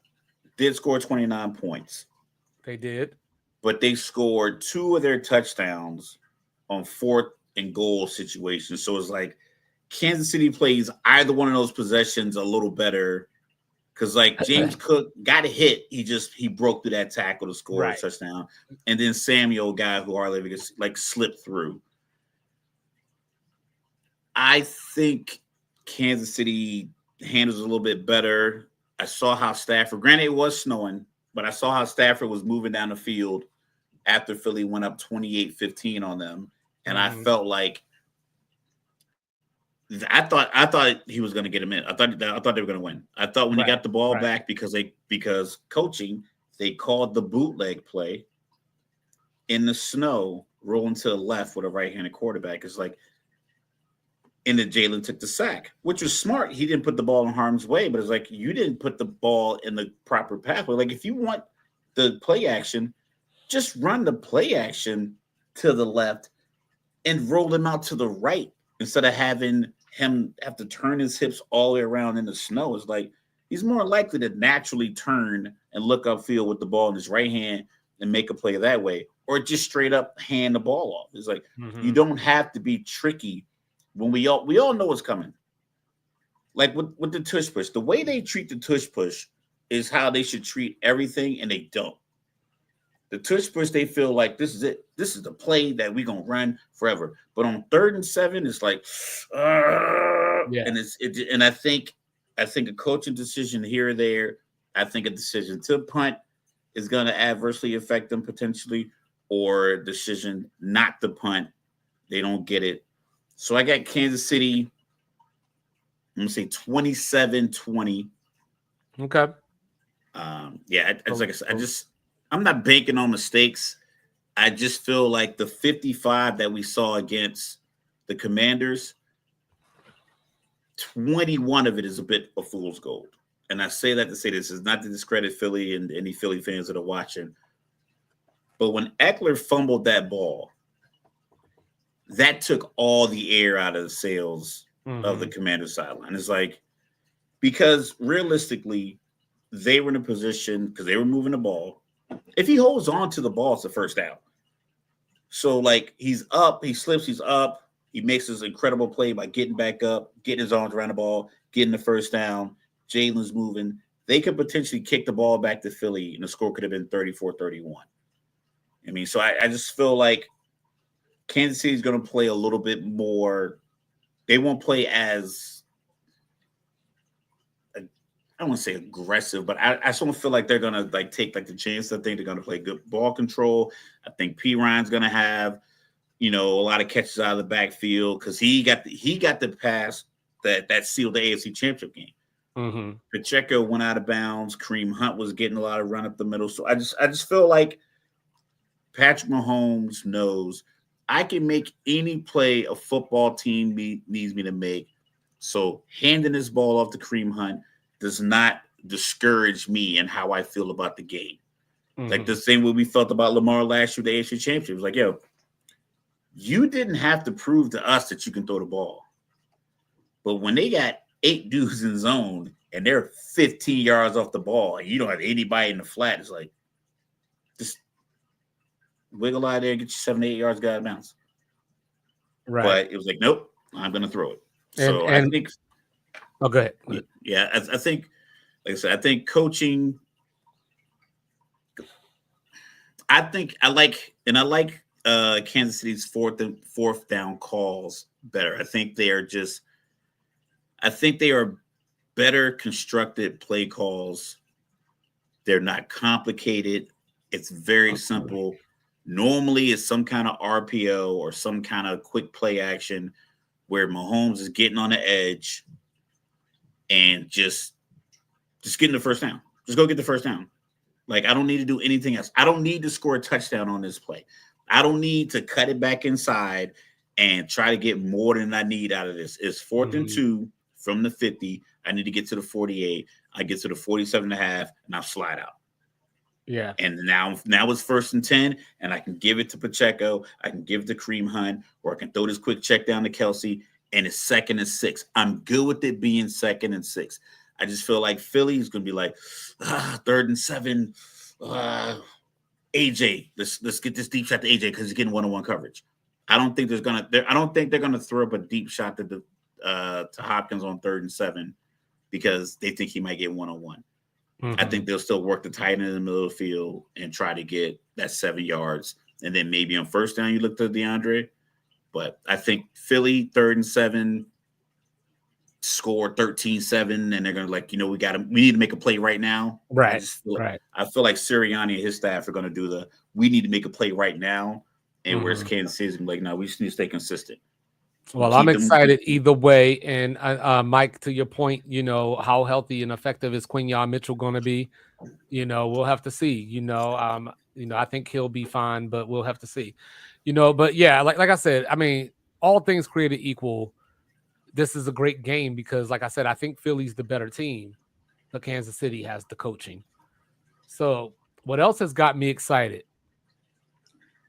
S2: did score 29 points.
S1: They did.
S2: But they scored 2 of their touchdowns on 4th and goal situations. So it's like Kansas City plays either one of those possessions a little better. Because like James Cook got a hit, he broke through that tackle to score a touchdown, and then Samuel, guy who hardly gets like slipped through. I think Kansas City handles a little bit better. I saw how Stafford, granted it was snowing, but I saw how Stafford was moving down the field after Philly went up 28-15 on them, and I felt like I thought he was going to get him in. I thought they were going to win. I thought when he got the ball back, because coaching, they called the bootleg play in the snow, rolling to the left with a right-handed quarterback. It's like, and then Jalen took the sack, which was smart. He didn't put the ball in harm's way, but it's like, you didn't put the ball in the proper pathway. Like, if you want the play action, just run the play action to the left and roll him out to the right, instead of having him have to turn his hips all the way around in the snow. It's like, he's more likely to naturally turn and look upfield with the ball in his right hand and make a play that way, or just straight up hand the ball off. It's like, you don't have to be tricky when we all know what's coming. Like with the tush push, the way they treat the tush push is how they should treat everything, and they don't. The tush push, they feel like this is it. This is the play that we're gonna run forever. But on 3rd and 7, it's like,
S1: Yeah.
S2: and I think a coaching decision here or there. I think a decision to punt is gonna adversely affect them potentially, or a decision not to punt. They don't get it. So I got Kansas City. I'm gonna say 27-20.
S1: Okay.
S2: Yeah, it's
S1: So,
S2: like I said, I'm not banking on mistakes. I just feel like the 55 that we saw against the Commanders, 21 of it is a bit of fool's gold. And I say that to say this is not to discredit Philly and any Philly fans that are watching. But when Eckler fumbled that ball, that took all the air out of the sails of the
S1: mhm.
S2: Commander sideline. It's like, because realistically, they were in a position because they were moving the ball. If he holds on to the ball, it's a first down. So, like, he's up, he slips, he's up. He makes this incredible play by getting back up, getting his arms around the ball, getting the first down. Jalen's moving. They could potentially kick the ball back to Philly, and the score could have been 34-31. I mean, so I just feel like Kansas City's going to play a little bit more. They won't play as, I don't want to say aggressive, but I just don't feel like they're going to like take like the chance. I think they're going to play good ball control. I think P. Ryan's going to have, a lot of catches out of the backfield because he got the pass that sealed the AFC Championship game.
S1: Mhm.
S2: Pacheco went out of bounds. Kareem Hunt was getting a lot of run up the middle. So I just feel like Patrick Mahomes knows I can make any play a football team needs me to make. So handing this ball off to Kareem Hunt does not discourage me in how I feel about the game. Like the
S1: Mhm.
S2: same way we felt about Lamar last year, the AFC Championship. It was like, yo, you didn't have to prove to us that you can throw the ball. But when they got 8 dudes in zone and they're 15 yards off the ball and you don't have anybody in the flat, it's like, just wiggle out there, get you 7 to 8 yards, get out of bounds.
S1: Right.
S2: But it was like, nope, I'm going to throw it.
S1: And
S2: So I
S1: and
S2: think,
S1: oh, go ahead. Go ahead.
S2: yeah, I think, like I said, I think coaching. I like Kansas City's fourth down calls better. I think they are better constructed play calls. They're not complicated. It's very
S1: Okay.
S2: simple. Normally, it's some kind of RPO or some kind of quick play action where Mahomes is getting on the edge and just getting the first down. Just go get the first down. Like, I don't need to do anything else. I don't need to score a touchdown on this play. I don't need to cut it back inside and try to get more than I need out of this. It's fourth and
S1: Mhm.
S2: 2 from the 50. I need to get to the 48. I get to the 47 and a half, and I'll slide out.
S1: Yeah.
S2: And now it's 1st and 10, and I can give it to Pacheco. I can give it to Kareem Hunt, or I can throw this quick check down to Kelsey, and it's 2nd and 6. I'm good with it being 2nd and 6. I just feel like Philly is going to be like 3rd and 7. AJ, let's get this deep shot to AJ because he's getting one-on-one coverage. I don't think they're gonna throw up a deep shot to Hopkins on 3rd and 7 because they think he might get one-on-one. I think
S1: Mhm.
S2: they'll still work the tight end in the middle of the field and try to get that 7 yards. And then maybe on first down, you look to DeAndre. But I think Philly 3rd and 7 score 13-7, and they're gonna like, we need to make a play right now.
S1: Right. Right.
S2: I feel like Sirianni and his staff are gonna do we need to make a play right now. And whereas
S1: Mhm.
S2: Kansas City's gonna be like, no, we just need to stay consistent.
S1: Well, I'm
S2: Keep them.
S1: excited either way. And Mike, to your point, how healthy and effective is Quinyon Mitchell going to be? We'll have to see. I think he'll be fine, but we'll have to see. But yeah, like I said, I mean, all things created equal, this is a great game because, like I said, I think Philly's the better team, but Kansas City has the coaching. So, what else has got me excited?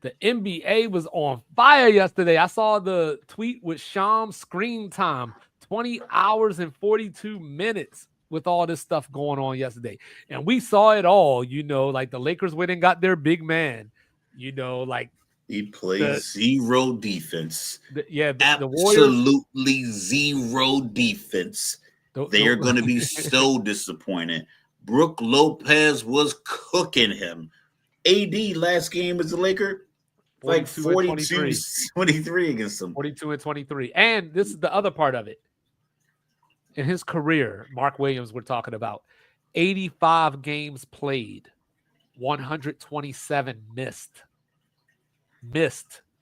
S1: The NBA was on fire yesterday. I saw the tweet with Shams screen time, 20 hours and 42 minutes with all this stuff going on yesterday. And we saw it all, like the Lakers went and got their big man, like
S2: He
S1: the
S2: plays zero defense.
S1: the Warriors.
S2: Absolutely zero defense. They are going to be so disappointed. Brooke Lopez was cooking him. AD last game as a Laker, like
S1: 42 and 23.
S2: 23 against them.
S1: 42 and 23. And this is the other part of it. In his career, Mark Williams, we're talking about 85 games played, 127 missed.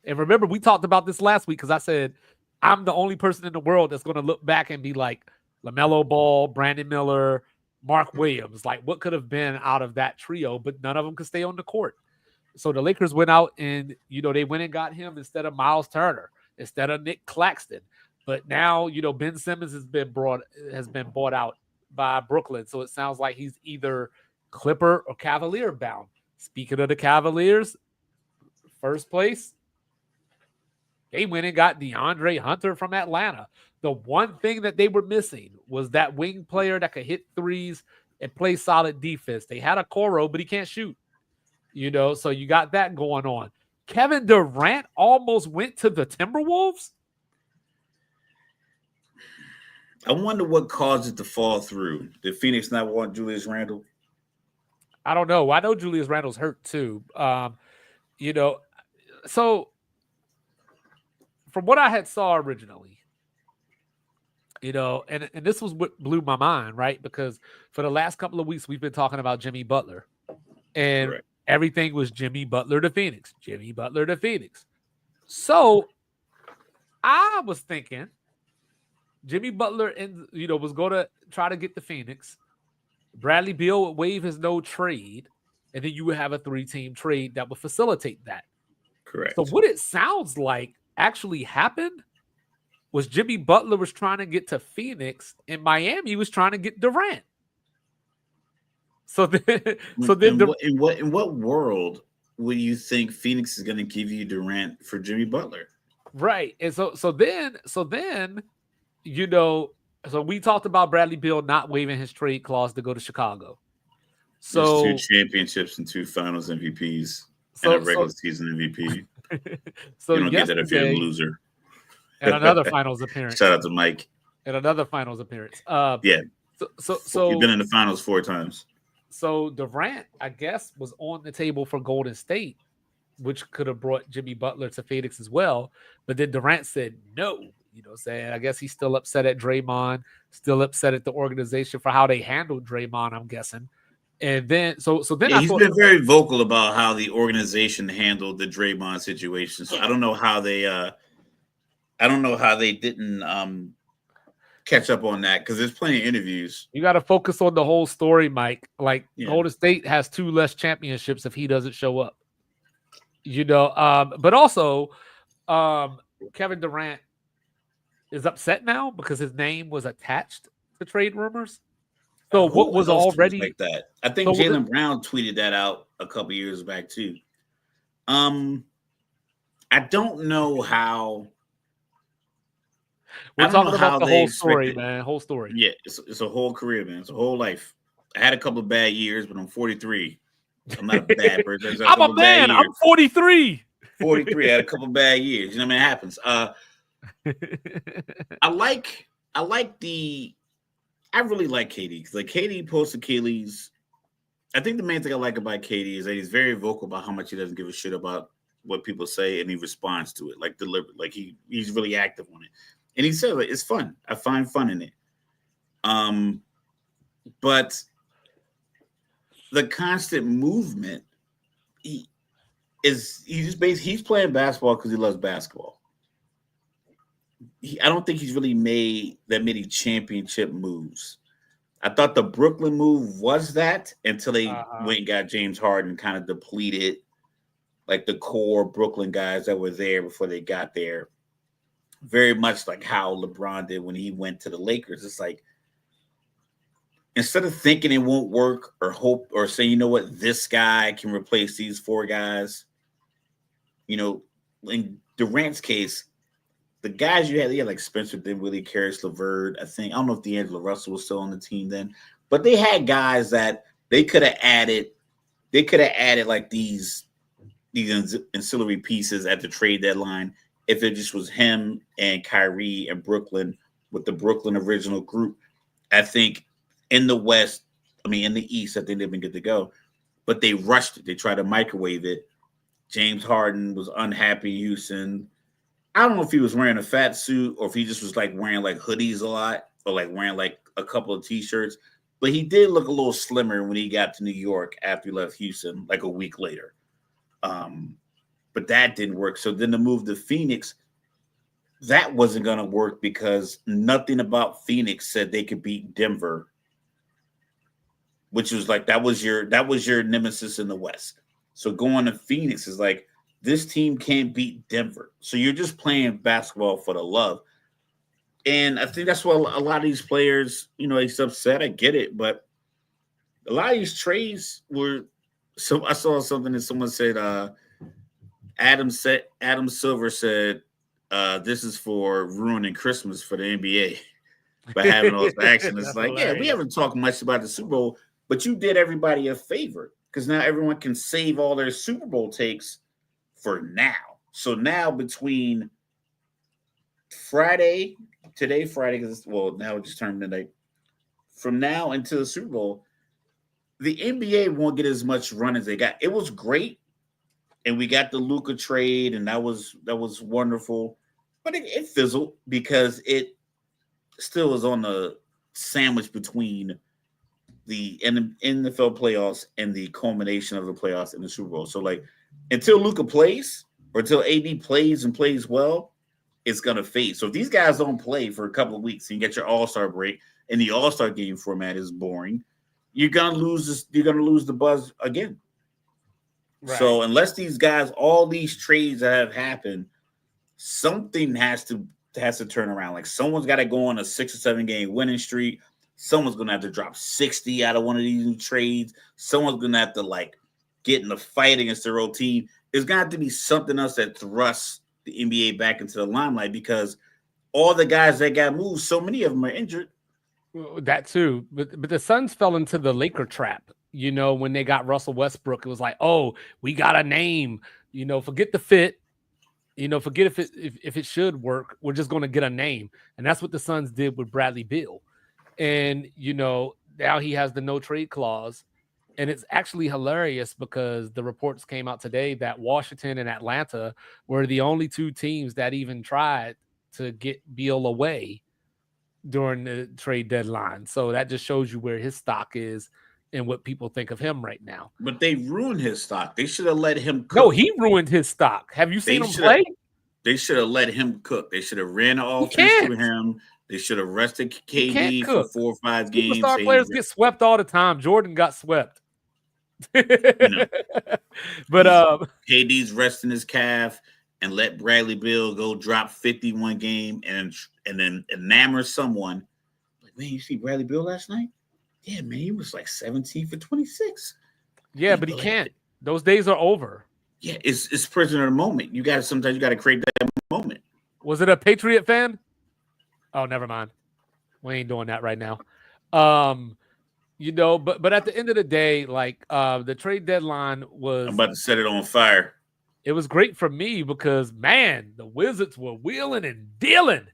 S1: And remember, we talked about this last week because I said, I'm the only person in the world that's going to look back and be like LaMelo Ball, Brandon Miller, Mark Williams. Like, what could have been out of that trio? But none of them could stay on the court. So the Lakers went out and, they went and got him instead of Miles Turner, instead of Nick Claxton. But now, Ben Simmons has been bought out by Brooklyn. So it sounds like he's either Clipper or Cavalier bound. Speaking of the Cavaliers, first place, they went and got DeAndre Hunter from Atlanta. The one thing that they were missing was that wing player that could hit threes and play solid defense. They had a Coro, but he can't shoot. So you got that going on. Kevin Durant almost went to the Timberwolves.
S2: I wonder what caused it to fall through. Did Phoenix not want Julius Randle?
S1: I don't know. I know Julius Randle's hurt too. So from what I had saw originally, and this was what blew my mind, right? Because for the last couple of weeks, we've been talking about Jimmy Butler. And
S2: Correct.
S1: Everything was Jimmy Butler to Phoenix. Jimmy Butler to Phoenix. So I was thinking Jimmy Butler was going to try to get the Phoenix. Bradley Beal would waive his no trade, and then you would have a 3-team trade that would facilitate that.
S2: Correct.
S1: So what it sounds like actually happened was Jimmy Butler was trying to get to Phoenix, and Miami was trying to get Durant.
S2: In what world would you think Phoenix is going to give you Durant for Jimmy Butler?
S1: Right. And so then we talked about Bradley Beal not waiving his trade clause to go to Chicago. So
S2: there's 2 championships and 2 finals MVPs and a regular season MVP.
S1: So
S2: you don't get that if you're a loser.
S1: And another finals appearance.
S2: Shout out to Mike.
S1: And another finals appearance.
S2: Yeah.
S1: So
S2: you've been in the finals 4 times.
S1: So Durant, I guess, was on the table for Golden State, which could have brought Jimmy Butler to Phoenix as well. But then Durant said no. I guess he's still upset at Draymond, still upset at the organization for how they handled Draymond, I'm guessing. And then, he's
S2: been very vocal about how the organization handled the Draymond situation. So I don't know how they didn't catch up on that, because there's plenty of interviews.
S1: You got to focus on the whole story, Mike. Like, Golden State has 2 less championships if he doesn't show up. But also, Kevin Durant is upset now because his name was attached to trade rumors. So what was already
S2: like that? I think Jaylen Brown tweeted that out a couple years back too. I don't know how.
S1: We're talking about the whole story, man. Whole story.
S2: Yeah, it's a whole career, man. It's a whole life. I had a couple of bad years, but I'm 43. I'm not a bad person.
S1: I'm a man. I'm 43.
S2: 43. I had a couple of bad years. You know what I mean? It happens. I really like KD. Like, KD posted Kaylee's. I think the main thing I like about KD is that he's very vocal about how much he doesn't give a shit about what people say, and he responds to it, like, deliberate. Like, he's really active on it. And he said, like, it's fun. I find fun in it. But the constant movement, he's playing basketball because he loves basketball. I don't think he's really made that many championship moves. I thought the Brooklyn move was that, until they went and got James Harden, kind of depleted like the core Brooklyn guys that were there before they got there. Very much like how LeBron did when he went to the Lakers. It's like, instead of thinking it won't work or hope or say, you know what, this guy can replace these 4 guys. In Durant's case, the guys you had like Spencer Dinwiddie, Karis LeVert, I don't know if D'Angelo Russell was still on the team then, but they had guys that they could have added. They could have added like these ancillary pieces at the trade deadline if it just was him and Kyrie and Brooklyn with the Brooklyn original group. I think in the West, in the East, I think they've been good to go. but they rushed it. They tried to microwave it. James Harden was unhappy in Houston. I don't know if he was wearing a fat suit or if he just was like wearing like hoodies a lot or like wearing like a couple of t-shirts. But he did look a little slimmer when he got to New York after he left Houston, like a week later. Um, but that didn't work. So then the move to Phoenix, that wasn't going to work because nothing about Phoenix said they could beat Denver, which was like that was your nemesis in the West. So going to Phoenix is like this team can't beat Denver. So you're just playing basketball for the love. And I think that's what a lot of these players, it's upset. I get it, but a lot of these trades were. So I saw something that someone said. Adam Silver said, "This is for ruining Christmas for the NBA by having all this action." It's
S1: That's
S2: like, yeah, we
S1: hilarious.
S2: haven't talked much about the Super Bowl, but you did everybody a favor because now everyone can save all their Super Bowl takes for now. So now between Friday, today Friday, because now it just turned midnight. From now until the Super Bowl, the NBA won't get as much run as they got. It was great, and we got the Luca trade, and that was wonderful, but it fizzled because it still is on the sandwich between the NFL playoffs and the culmination of the playoffs in the Super Bowl. So like until Luca plays or until AD plays and plays well, it's gonna fade. So if these guys don't play for a couple of weeks and you get your All-Star break and the All-Star game format is boring, you're gonna lose this, you're gonna lose the buzz again.
S1: Right.
S2: So unless these guys, all these trades that have happened, something has to turn around. Like someone's got to go on a 6 or 7 game winning streak. Someone's gonna have to drop 60 out of one of these new trades. Someone's gonna have to like get in a fight against their old team. There's got to be something else that thrusts the NBA back into the limelight because all the guys that got moved, so many of them are injured.
S1: Well, that too, but the Suns fell into the Laker trap. When they got Russell Westbrook, it was like, oh, we got a name. Forget the fit. Forget if it should work. We're just going to get a name, and that's what the Suns did with Bradley Beal. And now he has the no trade clause, and it's actually hilarious because the reports came out today that Washington and Atlanta were the only two teams that even tried to get Beal away during the trade deadline. So that just shows you where his stock is and what people think of him right now.
S2: But they ruined his stock. They should have let him
S1: No,
S2: cook.
S1: he ruined his stock. Have you
S2: They
S1: seen him
S2: should have
S1: play?
S2: they should have let him cook. They should have ran the
S1: He
S2: offense through
S1: can't.
S2: him. They should have rested
S1: He can't
S2: KD for
S1: cook.
S2: 4 or 5 games.
S1: Superstar players get swept all the time. Jordan got swept.
S2: You know,
S1: But
S2: KD's resting his calf and let Bradley Beal go drop 51 game and then enamor someone. Like, man, you see Bradley Beal last night? Yeah, man, he was like 17 for 26.
S1: yeah, but he can't. Those days are over.
S2: Yeah, it's prisoner of the moment. Sometimes you gotta create that moment.
S1: Was it a Patriot fan? Oh, never mind. We ain't doing that right now. Um, but at the end of the day, like the trade deadline
S2: I'm
S1: was
S2: about to set it on fire.
S1: it was great for me because man, the Wizards were wheeling and dealing.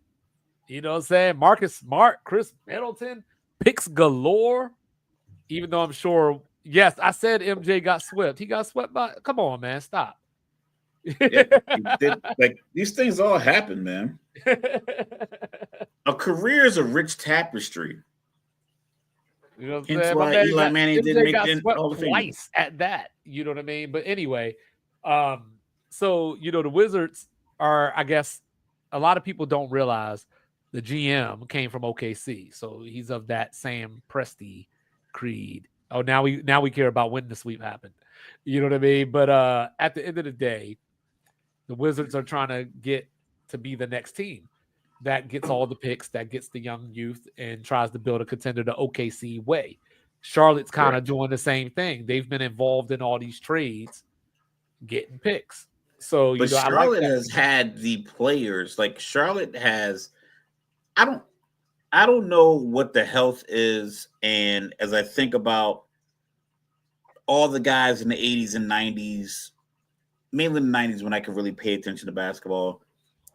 S1: You know what I'm saying? Marcus Smart, Chris Middleton, picks galore. Even though I'm sure, yes, I said MJ got swept. He got swept by. Come on, man, stop.
S2: Yeah, like these things all happen, man. A career is a rich tapestry.
S1: You know what I'm
S2: Hence
S1: saying? My
S2: why
S1: man
S2: Eli
S1: got
S2: Manning didn't
S1: MJ
S2: make
S1: got
S2: the
S1: swept
S2: Hall of Fame.
S1: twice at that. You know what I mean? But anyway, so the Wizards are, I guess, a lot of people don't realize the GM came from OKC, so he's of that Sam Presti creed. Oh, now we care about when the sweep happened. You know what I mean? But at the end of the day, the Wizards are trying to get to be the next team that gets all the picks, that gets the young youth, and tries to build a contender the OKC way. Charlotte's kind of
S2: Correct.
S1: doing the same thing. They've been involved in all these trades, getting picks. So,
S2: But
S1: I like
S2: Charlotte
S1: that.
S2: has had the players. Like Charlotte has. I don't. I don't know what the health is, and as I think about all the guys in the 80s and 90s, mainly in the 90s when I could really pay attention to basketball,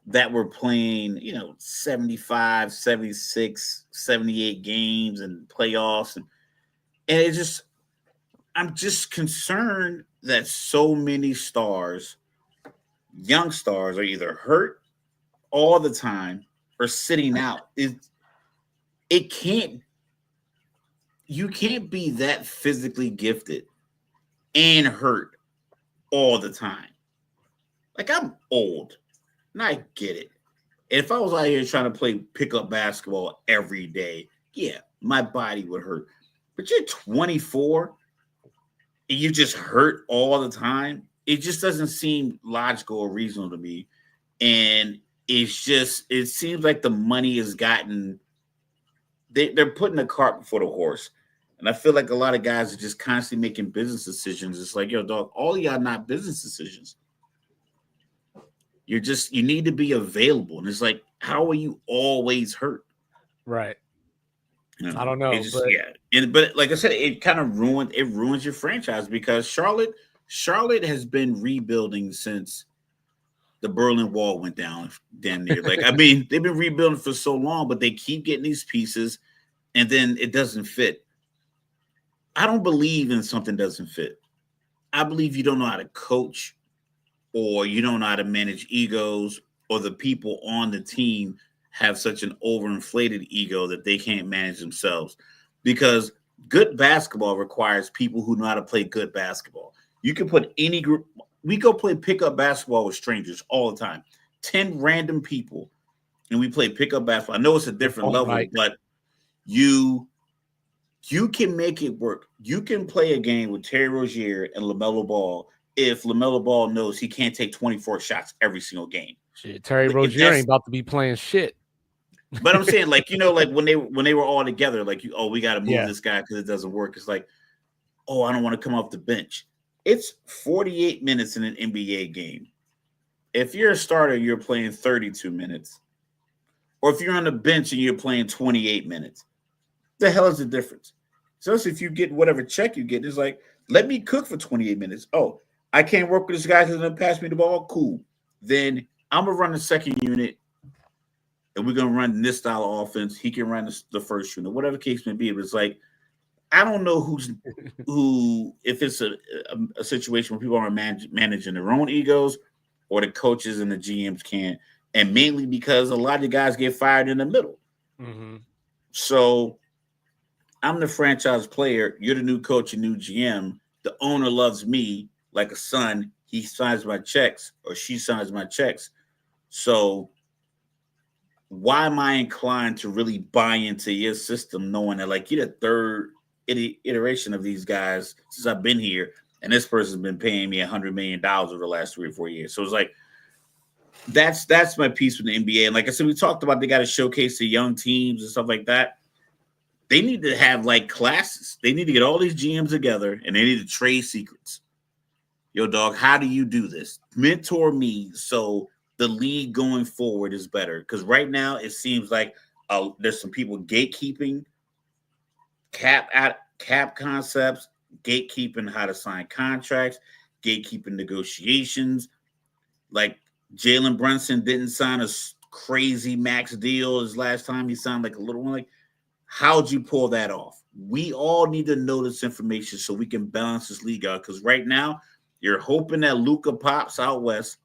S2: that were playing, 75, 76, 78 games and playoffs. And it just, I'm just concerned that so many stars, young stars, are either hurt all the time or sitting out. It can't you can't be that physically gifted and hurt all the time. Like I'm old and I get it. If I was out here trying to play pickup basketball every day, yeah, my body would hurt. But you're 24 and you just hurt all the time. It just doesn't seem logical or reasonable to me. And it seems like the money has gotten, they're putting the cart before the horse. And I feel like a lot of guys are just constantly making business decisions. It's like, yo, dog, all of y'all not business decisions. You need to be available. And it's like, how are you always hurt?
S1: Right.
S2: You
S1: I
S2: know,
S1: don't
S2: it
S1: know,
S2: just
S1: but
S2: yeah. And but like I said, it ruins your franchise because Charlotte has been rebuilding since the Berlin Wall went down damn near. Like I mean, they've been rebuilding for so long, but they keep getting these pieces and then it doesn't fit. I don't believe in something doesn't fit. I believe you don't know how to coach or you don't know how to manage egos or the people on the team have such an overinflated ego that they can't manage themselves because good basketball requires people who know how to play good basketball. You can put any group, we go play pickup basketball with strangers all the time, 10 random people, and we play pickup basketball. I know it's a
S1: it
S2: different
S1: won't
S2: level,
S1: like
S2: but you you can make it work. You can play a game with Terry Rozier and LaMelo Ball if LaMelo Ball knows he can't take 24 shots every single game.
S1: shit. Terry
S2: Like if
S1: Rozier ain't
S2: that's
S1: about to be playing shit.
S2: but I'm saying like like when they were all together, like we got to move
S1: Yeah.
S2: this guy because it doesn't work. It's like, oh, I don't want to come off the bench. It's 48 minutes in an NBA game. If you're a starter, you're playing 32 minutes. Or if you're on the bench and you're playing 28 minutes. The hell is the difference? So if you get whatever check you get, it's like, let me cook for 28 minutes. Oh, I can't work with this guy because he'll pass me the ball. Cool. Then I'm gonna run the second unit, and we're gonna run this style of offense. He can run the first unit, whatever the case may be. But it's like I don't know who if it's a situation where people are managing their own egos, or the coaches and the GMs can't, and mainly because a lot of the guys get fired in the middle.
S1: Hmm.
S2: So I'm the franchise player. You're the new coach and new GM. The owner loves me like a son. He signs my checks or she signs my checks. So why am I inclined to really buy into your system, knowing that like you're the third iteration of these guys since I've been here, and this person's been paying me $100 million over the last 3 or 4 years. So it's like that's my piece with the NBA. And like I said, we talked about they got to showcase the young teams and stuff like that. They need to have like classes. They need to get all these GMs together and they need to trade secrets. Yo, dog, how do you do this? Mentor me so the league going forward is better. Because right now it seems like there's some people gatekeeping cap concepts, gatekeeping how to sign contracts, gatekeeping negotiations. Like Jalen Brunson didn't sign a crazy max deal his last time. He signed like a little one. Like, how'd you pull that off? We all need to know this information so we can balance this league out. Because right now, you're hoping that Luka pops out west.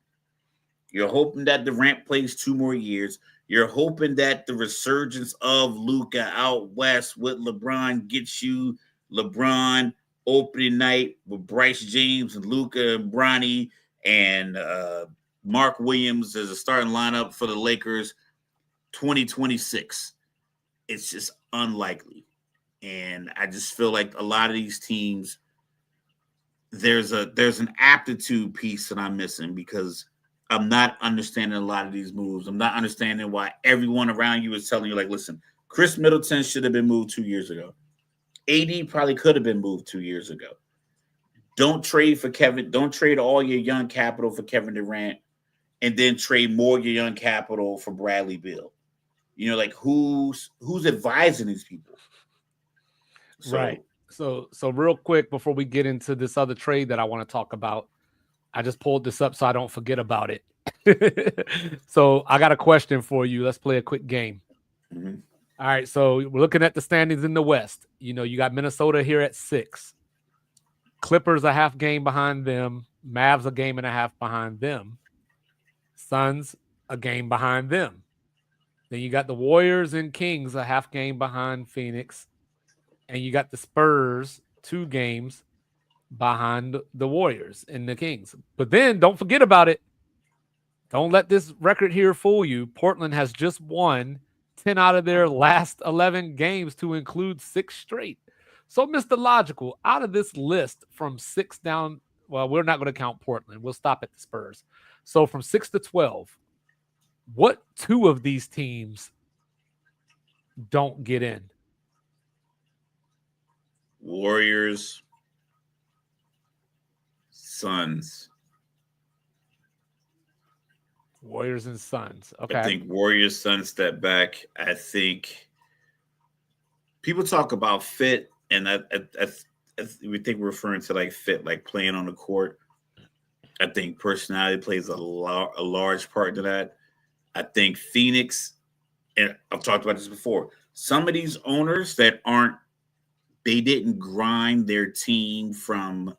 S2: You're hoping that Durant plays 2 more years. You're hoping that the resurgence of Luka out west with LeBron gets you LeBron opening night with Bryce James and Luka and Bronny and Mark Williams as a starting lineup for the Lakers 2026. It's just unlikely. And I just feel like a lot of these teams, there's an aptitude piece that I'm missing because I'm not understanding a lot of these moves. I'm not understanding why everyone around you is telling you, like, listen, Chris Middleton should have been moved 2 years ago. AD probably could have been moved 2 years ago. Don't trade for Kevin. Don't trade all your young capital for Kevin Durant and then trade more of your young capital for Bradley Beal. You know, like who's advising these people?
S1: Right.
S2: So
S1: So real quick before we get into this other trade that I want to talk about, I just pulled this up so I don't forget about it. So I got a question for you. Let's play a quick game.
S2: mhm.
S1: All right. So we're looking at the standings in the West. You know, you got Minnesota here at 6. Clippers a half game behind them. Mavs a game and a half behind them. Suns a game behind them. Then you got the Warriors and Kings a half game behind Phoenix. And you got the Spurs 2 games behind the Warriors and the Kings. But then don't forget about it. Don't let this record here fool you. Portland has just won 10 out of their last 11 games to include 6 straight. So, Mr. Logical, out of this list from 6 down, well, we're not going to count Portland. We'll stop at the Spurs. So, from 6 to 12, what 2 of these teams don't get in?
S2: Warriors, Suns.
S1: Warriors and Suns. Okay.
S2: I think Warriors, Suns step back. I think people talk about fit, and we think we're referring to like fit, like playing on the court. I think personality plays a large part to that. I think Phoenix, and I've talked about this before, some of these owners that they didn't grind their team from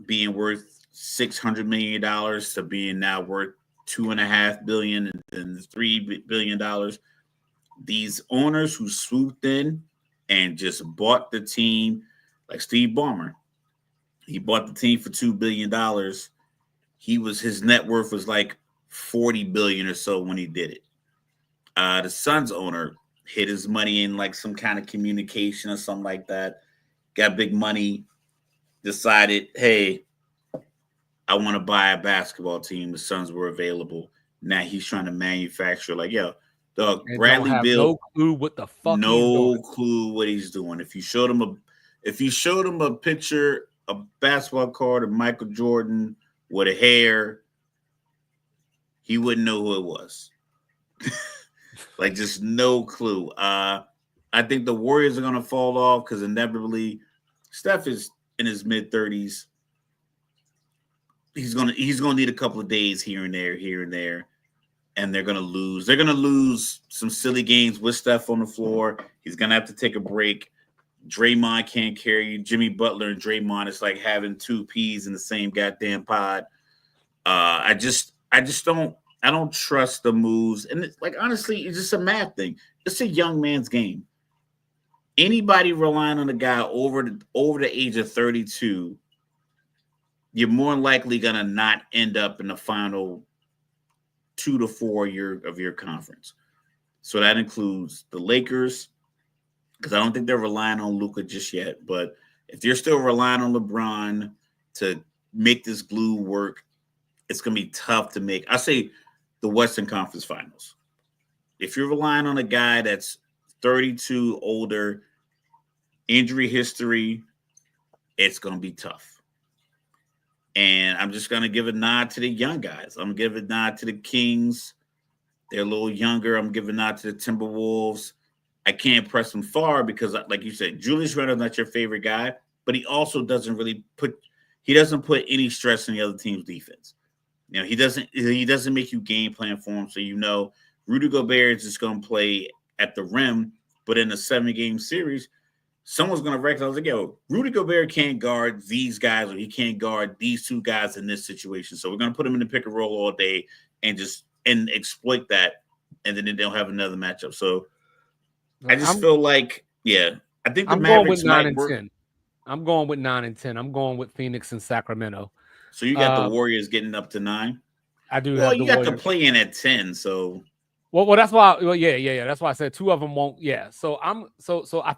S2: being worth $600 million to being now worth $2.5 billion and $3 billion. These owners who swooped in and just bought the team, like Steve Ballmer, he bought the team for $2 billion. His net worth was like $40 billion or so when he did it. The Suns owner hid his money in like some kind of communication or something like that. Got big money, decided, hey, I want to buy a basketball team. The Suns were available. Now he's trying to manufacture, like, yo, dog, Bradley Beal,
S1: no clue what the fuck
S2: no
S1: he's doing.
S2: clue what he's doing. If you showed him a picture, a basketball card of Michael Jordan with a hair, he wouldn't know who it was. Like, just no clue. I think the Warriors are going to fall off because inevitably Steph is in his mid-30s. He's gonna need a couple of days here and there, and they're gonna lose. They're gonna lose some silly games with Steph on the floor. He's gonna have to take a break. Draymond can't carry you. Jimmy Butler and Draymond, it's like having 2 peas in the same goddamn pod. I don't trust the moves, and it's like, honestly, it's just a math thing. It's a young man's game. Anybody relying on a guy over the age of 32, you're more likely going to not end up in the final 2 to 4 year of your conference. So that includes the Lakers, because I don't think they're relying on Luka just yet. But if you're still relying on LeBron to make this glue work, it's going to be tough to make. I say the Western Conference Finals. If you're relying on a guy that's 32, older, injury history, it's going to be tough. And I'm just going to give a nod to the young guys. I'm going to give a nod to the Kings. They're a little younger. I'm giving a nod to the Timberwolves. I can't press them far because, like you said, Julius Randle's not your favorite guy, but he also doesn't put any stress on the other team's defense. You know, he doesn't make you game plan for him. So, you know, Rudy Gobert is just going to play at the rim, but in a 7-game series, someone's going to recognize, like, yo, Rudy Gobert can't guard these guys, or he can't guard these 2 guys in this situation. So we're going to put him in the pick and roll all day and exploit that, and then they don't have another matchup. So I just feel like, I think the Mavericks might work.
S1: 10. I'm going with 9 and 10. I'm going with Phoenix and Sacramento.
S2: So you got the Warriors getting up to 9?
S1: I do.
S2: Well, you got the play-in at 10, so.
S1: Well, that's why. Well, yeah. That's why I said 2 of them won't. Yeah. So I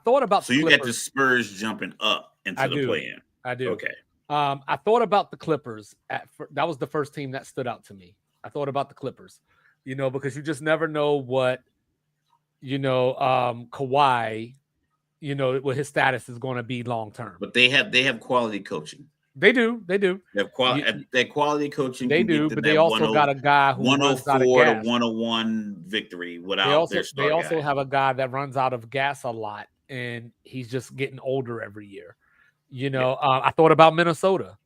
S1: thought about.
S2: So you got the Spurs jumping up into the play-in.
S1: I do.
S2: Okay.
S1: I thought about the Clippers. That was the first team that stood out to me. I thought about the Clippers, because you just never know what, Kawhi, what his status is going to be long term.
S2: But they have quality coaching.
S1: They do. They
S2: have quality coaching.
S1: They do, but they also got a guy who runs out of gas.
S2: 101 victory without their star
S1: They also
S2: guy.
S1: have a guy that runs out of gas a lot, and he's just getting older every year. I thought about Minnesota,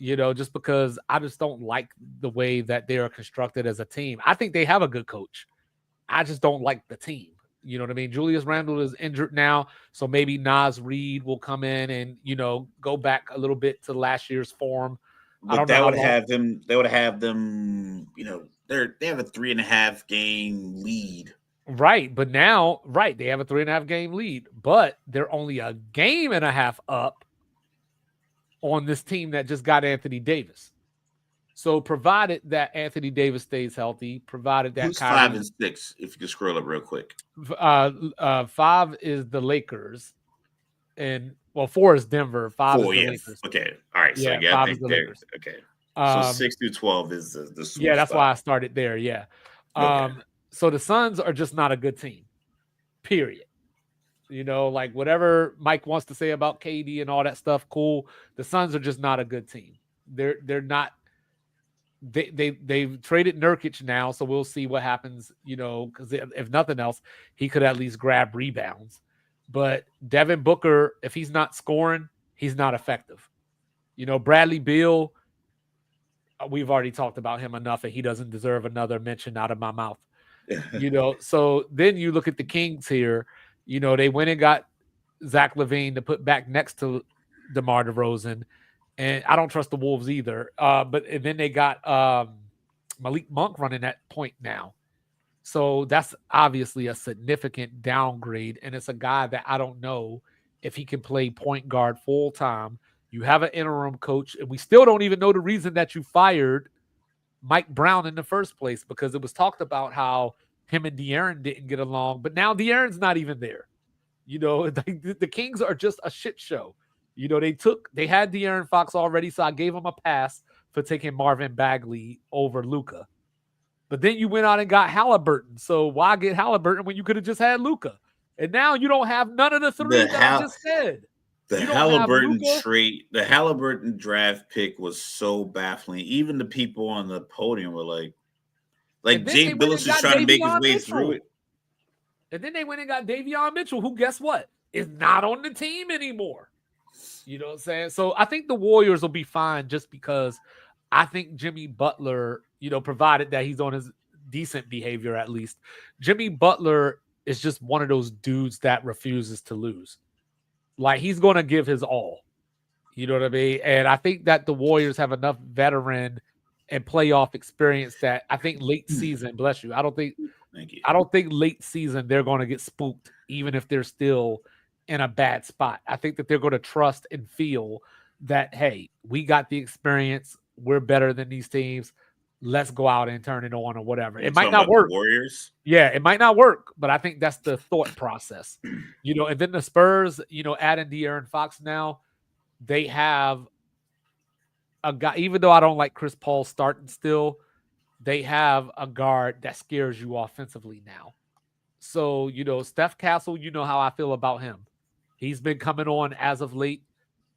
S1: just because I just don't like the way that they are constructed as a team. I think they have a good coach. I just don't like the team. You know what I mean? Julius Randle is injured now, so maybe Nas Reed will come in and go back a little bit to last year's form. I
S2: But
S1: don't know
S2: that
S1: how
S2: would
S1: long.
S2: have them. They would have them. They have a 3.5 game lead.
S1: Right, but now, right, they have a 3.5 game lead, but they're only a game and a half up on this team that just got Anthony Davis. So provided that Anthony Davis stays healthy, provided that
S2: Who's 5 and
S1: Kyrie,
S2: 6? If you can scroll up real quick.
S1: 5 is the Lakers, and well, 4 is Denver, 5 is
S2: 4,
S1: the
S2: yeah.
S1: Lakers.
S2: Okay. All right. So
S1: Yeah,
S2: yeah, I
S1: 5 is
S2: think
S1: the
S2: they're
S1: Lakers.
S2: okay. So
S1: Um,
S2: 6 through 12 is the
S1: yeah,
S2: sweet
S1: that's
S2: spot.
S1: why I started there. Yeah.
S2: Okay.
S1: So the Suns are just not a good team. Period. Like whatever Mike wants to say about KD and all that stuff, cool. The Suns are just not a good team. They're not. They've traded Nurkic now, so we'll see what happens. Because if nothing else, he could at least grab rebounds. But Devin Booker, if he's not scoring, he's not effective. Bradley Beal, we've already talked about him enough, and he doesn't deserve another mention out of my mouth. So then you look at the Kings here. They went and got Zach LaVine to put back next to DeMar DeRozan, and I don't trust the Wolves either. And then they got Malik Monk running that point now. So that's obviously a significant downgrade, and it's a guy that I don't know if he can play point guard full time. You have an interim coach, and we still don't even know the reason that you fired Mike Brown in the first place, because it was talked about how him and De'Aaron didn't get along, but now De'Aaron's not even there. The Kings are just a shit show. They had De'Aaron Fox already, so I gave him a pass for taking Marvin Bagley over Luka. But then you went out and got Halliburton. So why get Halliburton when you could have just had Luka? And now you don't have none of the three
S2: the
S1: that I
S2: Hal
S1: just said.
S2: the
S1: You don't have
S2: Halliburton
S1: Luka.
S2: trade, the Halliburton draft pick was so baffling. Even the people on the podium were like
S1: And then
S2: Jay
S1: they went and
S2: Billis is
S1: got
S2: trying to make his
S1: Davion
S2: way through
S1: Mitchell.
S2: it.
S1: And then they went and got Davion Mitchell, who, guess what, is not on the team anymore. You know what I'm saying? So I think the Warriors will be fine, just because I think Jimmy Butler, provided that he's on his decent behavior at least, Jimmy Butler is just one of those dudes that refuses to lose. Like, he's going to give his all. You know what I mean? And I think that the Warriors have enough veteran and playoff experience that I think late season, bless you,
S2: Thank you.
S1: I don't think late season they're going to get spooked, even if they're still in a bad spot. I think that they're going to trust and feel that, hey, we got the experience. We're better than these teams. Let's go out and turn it on, or whatever.
S2: You
S1: It might
S2: talking
S1: not
S2: about the
S1: work.
S2: Warriors?
S1: Yeah, it might not work, but I think that's the thought process. And then the Spurs, adding De'Aaron Fox now, they have a guy, even though I don't like Chris Paul starting still, they have a guard that scares you offensively now. So, Steph Castle, you know how I feel about him. He's been coming on as of late,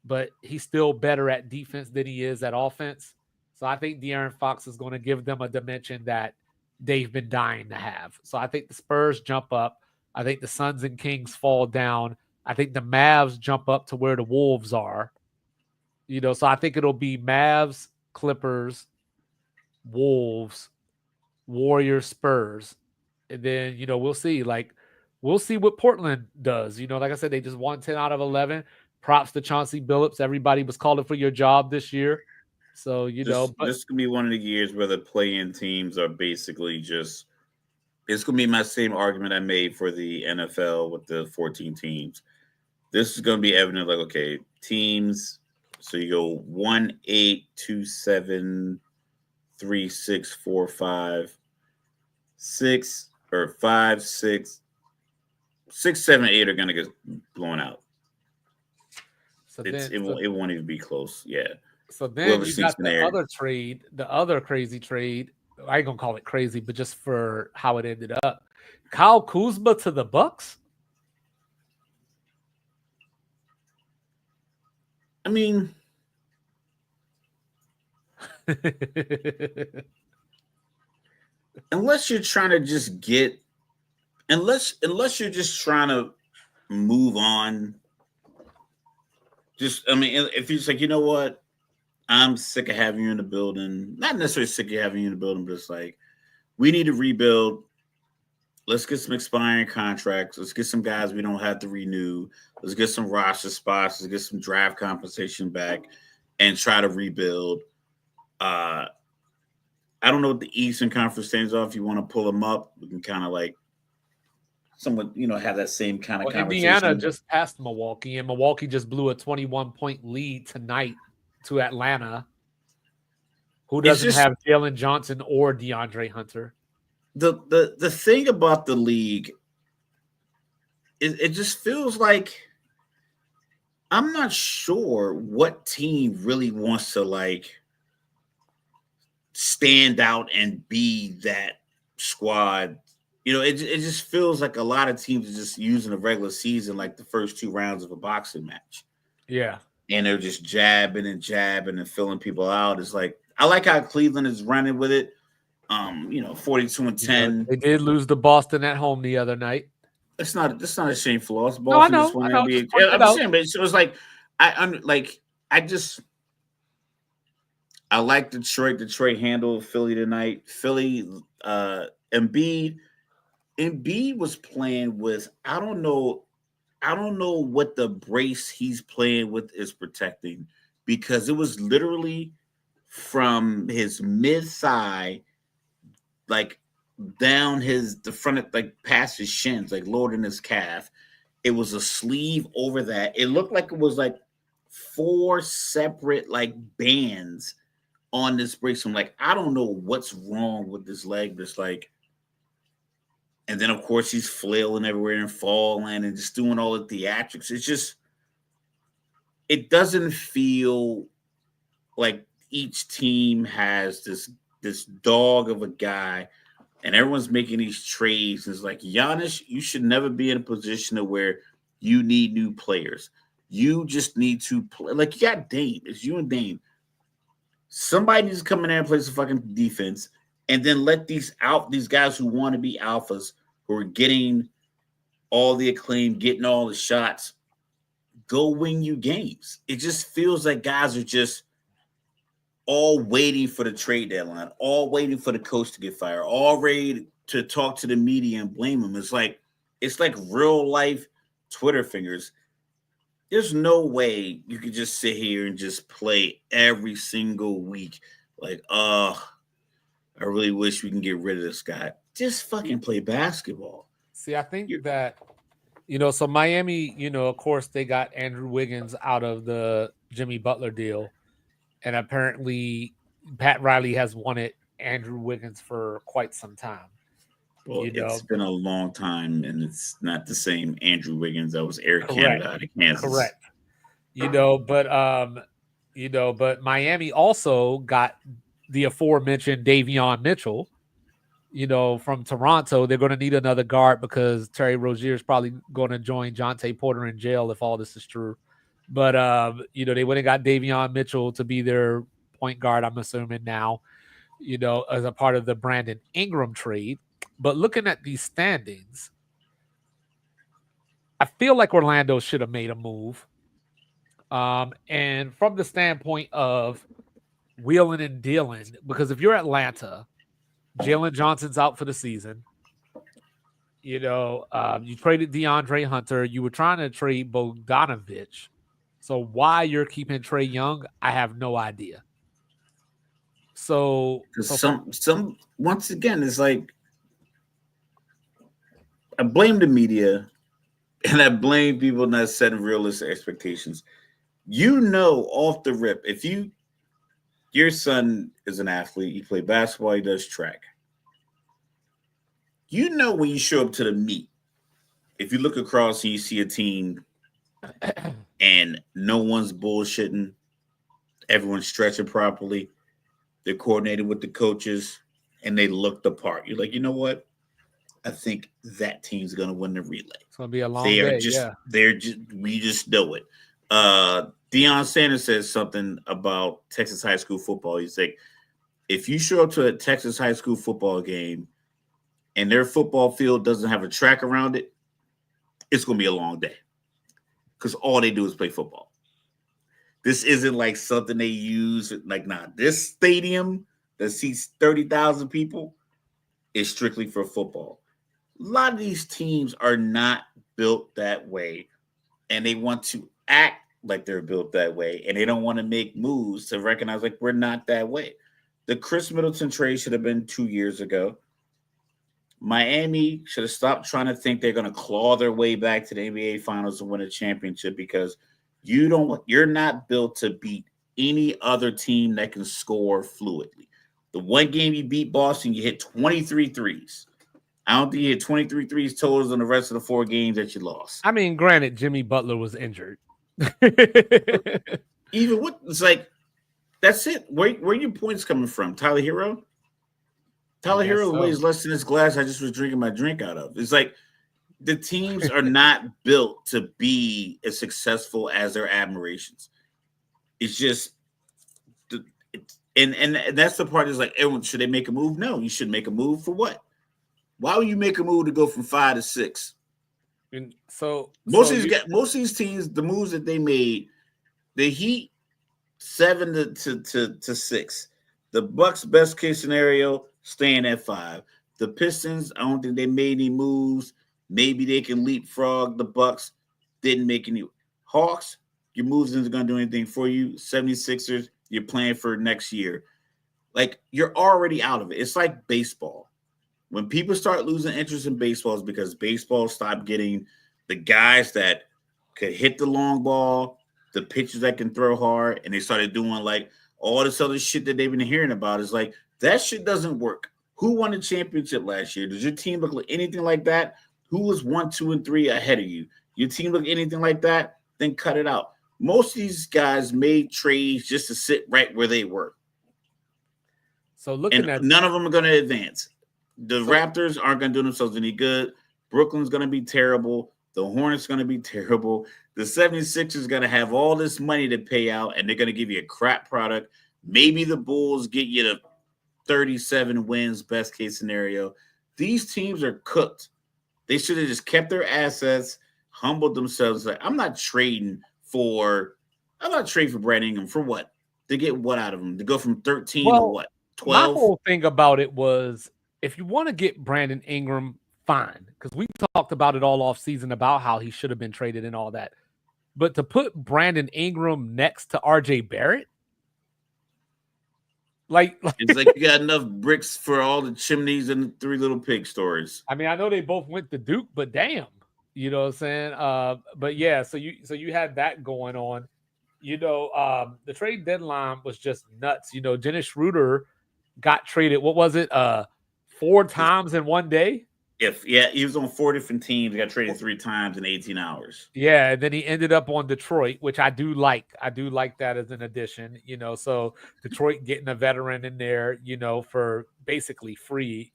S1: but he's still better at defense than he is at offense. So I think De'Aaron Fox is going to give them a dimension that they've been dying to have. So I think the Spurs jump up. I think the Suns and Kings fall down. I think the Mavs jump up to where the Wolves are. So I think it'll be Mavs, Clippers, Wolves, Warriors, Spurs. And then, we'll see. Like, we'll see what Portland does. Like I said, they just won 10 out of 11. Props to Chauncey Billups. Everybody was calling for your job this year. So, but
S2: This could be one of the years where the play-in teams are basically just. It's going to be my same argument I made for the NFL with the 14 teams. This is going to be evident. Like, okay, teams. So you go 1, 8, 2, 7, 3, 6, 4, 5, 6, or 5, 6, 6, 7, 8 are going to get blown out.
S1: so
S2: It won't even be close. Yeah.
S1: So then
S2: Whoever
S1: you
S2: sneaks
S1: got
S2: in
S1: the
S2: there.
S1: other trade, the other crazy trade. I ain't gonna call it crazy, but just for how it ended up. Kyle Kuzma to the Bucks.
S2: I mean, unless you're trying to just get, unless you're just trying to move on. Just, I mean, if you're just like, you know what, I'm sick of having you in the building. Not necessarily sick of having you in the building, but it's like, we need to rebuild. let's get some expiring contracts. Let's get some guys we don't have to renew. Let's get some roster spots. Let's get some draft compensation back and try to rebuild. Uh, I don't know what the Eastern Conference stands are. If you want to pull them up, we can kind of like somewhat, have that same kind of
S1: Well, Indiana
S2: conversation.
S1: just passed Milwaukee, and Milwaukee just blew a 21-point lead tonight to Atlanta, who
S2: It's
S1: doesn't
S2: just
S1: have Jalen Johnson or DeAndre Hunter.
S2: the thing about the league. It just feels like I'm not sure what team really wants to like stand out and be that squad. It just feels like a lot of teams are just using the regular season like the first two rounds of a boxing match.
S1: Yeah.
S2: And they're just jabbing and filling people out. It's like I like how Cleveland is running with it. 42 and 10.
S1: They did lose to Boston at home the other night.
S2: That's not a shameful loss.
S1: No, I
S2: Boston just
S1: know.
S2: won
S1: I
S2: the
S1: know. Just
S2: NBA.
S1: point
S2: Yeah,
S1: it
S2: I'm just
S1: out.
S2: saying, but it was like I just I like Detroit. Detroit handled Philly tonight. Philly, Embiid. Embiid was playing with I don't know what the brace he's playing with is protecting because it was literally from his mid thigh, like down the front of like past his shins, like lower than his calf. It was a sleeve over that. It looked like it was like four separate like bands on this brace. I'm like, I don't know what's wrong with this leg, but it's like, and then of course he's flailing everywhere and falling and just doing all the theatrics. It's just, it doesn't feel like each team has this dog of a guy, and everyone's making these trades. It's like Giannis, you should never be in a position of where you need new players. You just need to play. Like you got Dame. It's you and Dame. Somebody needs to come in there and play some fucking defense, and then let these guys who want to be alphas, who are getting all the acclaim, getting all the shots, go win you games. It just feels like guys are just all waiting for the trade deadline, all waiting for the coach to get fired, all ready to talk to the media and blame them. It's like real life Twitter fingers. There's no way you could just sit here and just play every single week. Like, I really wish we can get rid of this guy. Just fucking play basketball.
S1: See, I think
S2: You're,
S1: that so Miami, of course, they got Andrew Wiggins out of the Jimmy Butler deal, and apparently Pat Riley has wanted Andrew Wiggins for quite some time.
S2: well,
S1: You
S2: it's
S1: know,
S2: been a long time, and it's not the same Andrew Wiggins that was Air
S1: correct,
S2: Canada out of Kansas.
S1: correct. But Miami also got the aforementioned Davion Mitchell, from Toronto. They're going to need another guard because Terry Rozier is probably going to join Jonte Porter in jail if all this is true. But they went and got Davion Mitchell to be their point guard, I'm assuming now, as a part of the Brandon Ingram trade. But looking at these standings, I feel like Orlando should have made a move. And from the standpoint of wheeling and dealing, because if you're Atlanta, Jalen Johnson's out for the season. You traded DeAndre Hunter. You were trying to trade Bogdanovich. So why you're keeping Trey Young, I have no idea. So,
S2: Because
S1: so from
S2: some once again, it's like I blame the media and I blame people not setting realistic expectations. Off the rip, if your son is an athlete, he play basketball, he does track. When you show up to the meet, if you look across and you see a team and no one's bullshitting, everyone's stretching properly, they're coordinated with the coaches, and they look the part. You're like, you know what? I think that team's gonna win the relay.
S1: it's gonna be a long day. Yeah.
S2: We just know it. Deion Sanders says something about Texas high school football. He's like, if you show up to a Texas high school football game and their football field doesn't have a track around it, it's gonna be a long day. Because all they do is play football. This isn't like something they use. Like, nah, this stadium that seats 30,000 people is strictly for football. A lot of these teams are not built that way, and they want to act like they're built that way, and they don't want to make moves to recognize like we're not that way. The Chris Middleton trade should have been 2 years ago. Miami should have stopped trying to think they're going to claw their way back to the NBA Finals and win a championship because you're not built to beat any other team that can score fluidly. The one game you beat Boston, you hit 23 threes. I don't think you hit 23 threes totals in the rest of the 4 games that you lost.
S1: I mean, granted, Jimmy Butler was injured.
S2: Even what it's like, that's it. Where your points coming from? Tyler Hero? Tyler Hero weighs less than this glass I just was drinking my drink out of. It's like the teams are not built to be as successful as their admirations. It's just, and that's the part is like, everyone, should they make a move? No, you should make a move for what? Why would you make a move to go from 5 to 6?
S1: And so
S2: most of these teams, the moves that they made, the Heat 7 to 6. The Bucks, best case scenario, staying at 5. The Pistons, I don't think they made any moves. Maybe they can leapfrog the Bucks. Didn't make any. Hawks, your moves isn't going to do anything for you. 76ers, you're playing for next year. Like, you're already out of it. It's like baseball. When people start losing interest in baseball, is because baseball stopped getting the guys that could hit the long ball, the pitchers that can throw hard, and they started doing like all this other shit that they've been hearing about. Is like, that shit doesn't work. Who won the championship last year? Does your team look like anything like that? Who was 1, 2, and 3 ahead of you? Your team look anything like that? Then cut it out. Most of these guys made trades just to sit right where they were.
S1: So looking at
S2: none of them are going to advance. The Raptors aren't going to do themselves any good. Brooklyn's going to be terrible. The Hornets going to be terrible. The 76ers going to have all this money to pay out, and they're going to give you a crap product. Maybe the Bulls get you to 37 wins, best case scenario. These teams are cooked. They should have just kept their assets, humbled themselves. Like, I'm not trading for Brad Ingram for what? To get what out of him? To go from 13 to what? 12?
S1: My whole thing about it was, if you want to get Brandon Ingram, fine, because we talked about it all off season about how he should have been traded and all that. But to put Brandon Ingram next to RJ Barrett, like
S2: it's like you got enough bricks for all the chimneys and the 3 Little Pig stories.
S1: I mean, I know they both went to Duke, but damn, you know what I'm saying? But yeah, so you had that going on. The trade deadline was just nuts. Dennis Schroeder got traded. What was it? 4 times in one day.
S2: He was on 4 different teams. He got traded 3 times in 18 hours.
S1: Yeah, and then he ended up on Detroit, which I do like. I do like that as an addition. So Detroit getting a veteran in there, for basically free,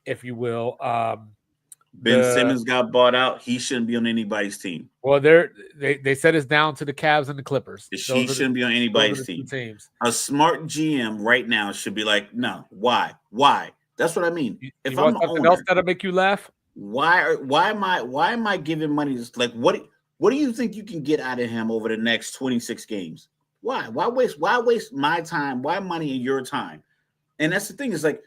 S1: if you will.
S2: Ben Simmons got bought out. He shouldn't be on anybody's team.
S1: Well, they said it's down to the Cavs and the Clippers.
S2: He shouldn't be on anybody's team.
S1: Teams.
S2: A smart GM right now should be like, no, why? That's what I mean.
S1: If I'm something else that'll make you laugh,
S2: why am I giving money? Like, what do you think you can get out of him over the next 26 games? Why waste my time? Why money and your time? And that's the thing. Is like,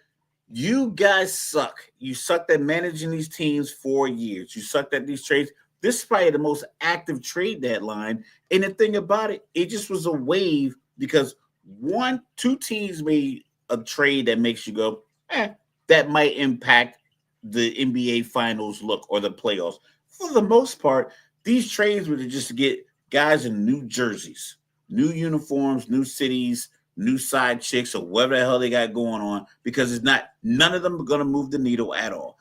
S2: you guys suck. You sucked at managing these teams for years. You sucked at these trades. This is probably the most active trade deadline. And the thing about it, it just was a wave because 2 teams made a trade that makes you go, that might impact the NBA Finals look or the playoffs. For the most part, these trades were to just get guys in new jerseys, new uniforms, new cities, new side chicks, or whatever the hell they got going on, because none of them are going to move the needle at all.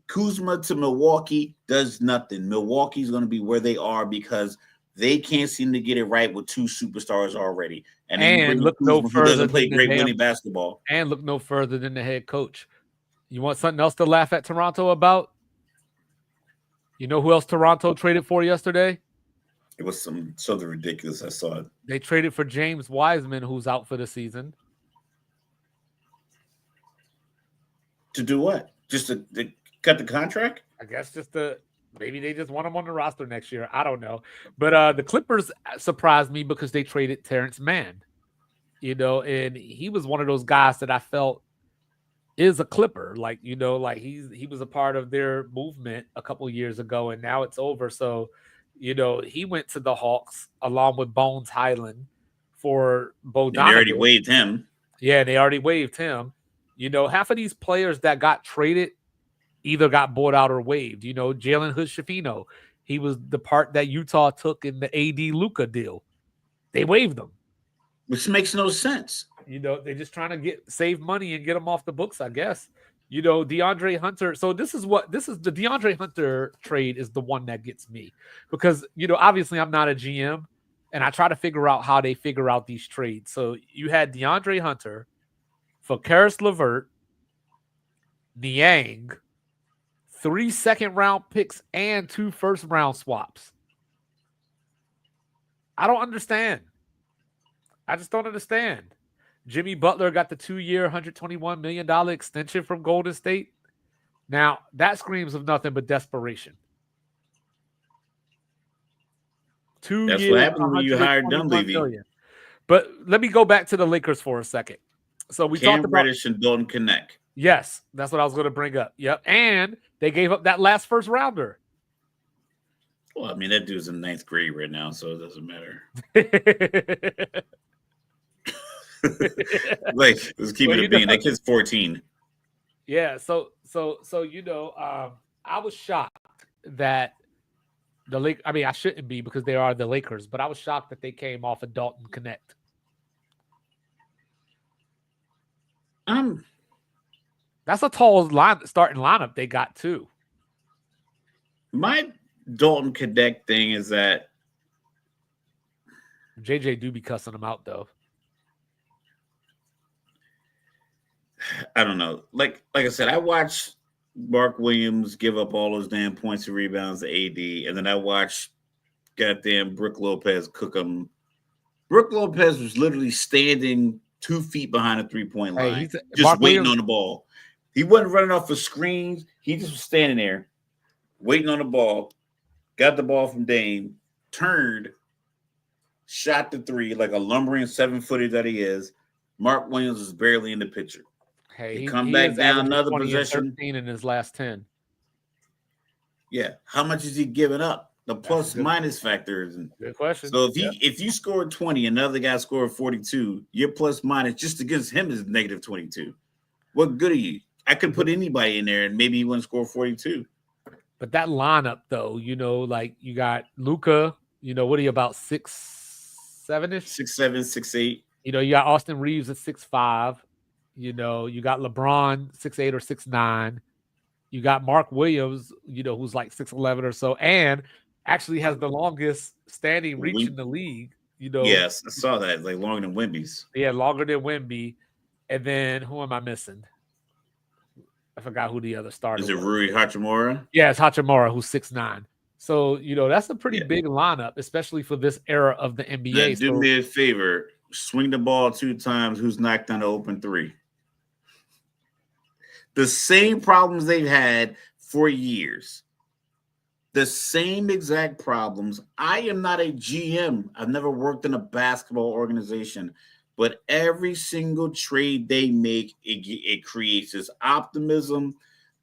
S2: Kuzma to Milwaukee does nothing. Milwaukee's going to be where they are because they can't seem to get it right with 2 superstars already.
S1: And look no further than
S2: play great winning basketball.
S1: And look no further than the head coach. You want something else to laugh at Toronto about? You know who else Toronto traded for yesterday?
S2: It was something ridiculous. I saw it.
S1: They traded for James Wiseman, who's out for the season.
S2: To do what? Just to cut the contract?
S1: I guess maybe they just want him on the roster next year. I don't know. But the Clippers surprised me because they traded Terrence Mann. And he was one of those guys that I felt is a Clipper. Like, like he was a part of their movement a couple years ago, and now it's over. So, he went to the Hawks along with Bones Highland for
S2: And they already
S1: Bogdanovich.
S2: waived him.
S1: Yeah, they already waived him. Half of these players that got traded either got bought out or waived. Jalen Hood-Schifino, he was the part that Utah took in the AD Luka deal. They waived him.
S2: Which makes no sense.
S1: They're just trying to save money and get them off the books, I guess. DeAndre Hunter. So this is the DeAndre Hunter trade is the one that gets me because, obviously I'm not a GM and I try to figure out how they figure out these trades. So you had DeAndre Hunter for Karis LeVert, Niang, 3 second-round picks and 2 first-round swaps. I don't understand. I just don't understand. Jimmy Butler got the 2-year, $121 million extension from Golden State. Now, that screams of nothing but desperation. 2
S2: That's
S1: years,
S2: what happened when you hired Dunleavy.
S1: million. But let me go back to the Lakers for a second. So we talked about
S2: Reddish and Dalton Connect.
S1: Yes, that's what I was going to bring up. Yep. And they gave up that last first rounder.
S2: Well, I mean, that dude's in 9th grade right now, so it doesn't matter. Like, let's keep it a bean. That kid's 14.
S1: Yeah. So I was shocked that the Lake. I mean, I shouldn't be because they are the Lakers, but I was shocked that they came off of Dalton Connect. That's a tall starting lineup they got too.
S2: My Dalton Connect thing is that
S1: JJ do be cussing them out though.
S2: I don't know. Like I said, I watched Mark Williams give up all those damn points and rebounds to AD, and then I watched goddamn Brook Lopez cook them. Brook Lopez was literally standing 2 feet behind a 3-point line, just waiting on the ball. He wasn't running off for screens. He just was standing there, waiting on the ball. Got the ball from Dame, turned, shot the 3 like a lumbering 7-footer that he is. Mark Williams was barely in the picture.
S1: Hey,
S2: he come back down another possession.
S1: 13 in his last 10.
S2: Yeah, how much is he giving up? The plus minus factors.
S1: Good question.
S2: So if you scored 20, another guy scored 42, your plus minus just against him is negative 22. What good are you? I could put anybody in there and maybe he wouldn't score 42.
S1: But that lineup, though, like you got Luka, what are you about 6'7"ish?
S2: 6'7", 6'8".
S1: You got Austin Reeves at 6'5". You got LeBron 6'8" or 6'9". You got Mark Williams, who's like 6'11" or so, and actually has the longest standing reach in the league.
S2: Yes, I saw that. It's like longer than Wemby's.
S1: Yeah, longer than Wemby. And then who am I missing? I forgot who the other starter
S2: was. Is it Rui Hachimura?
S1: Yeah, it's Hachimura, who's 6'9". So, that's a pretty big lineup, especially for this era of the NBA.
S2: Now, do me a favor. Swing the ball 2 times. Who's knocked down the open 3? The same problems they've had for years. The same exact problems. I am not a GM. I've never worked in a basketball organization. But every single trade they make, it creates this optimism.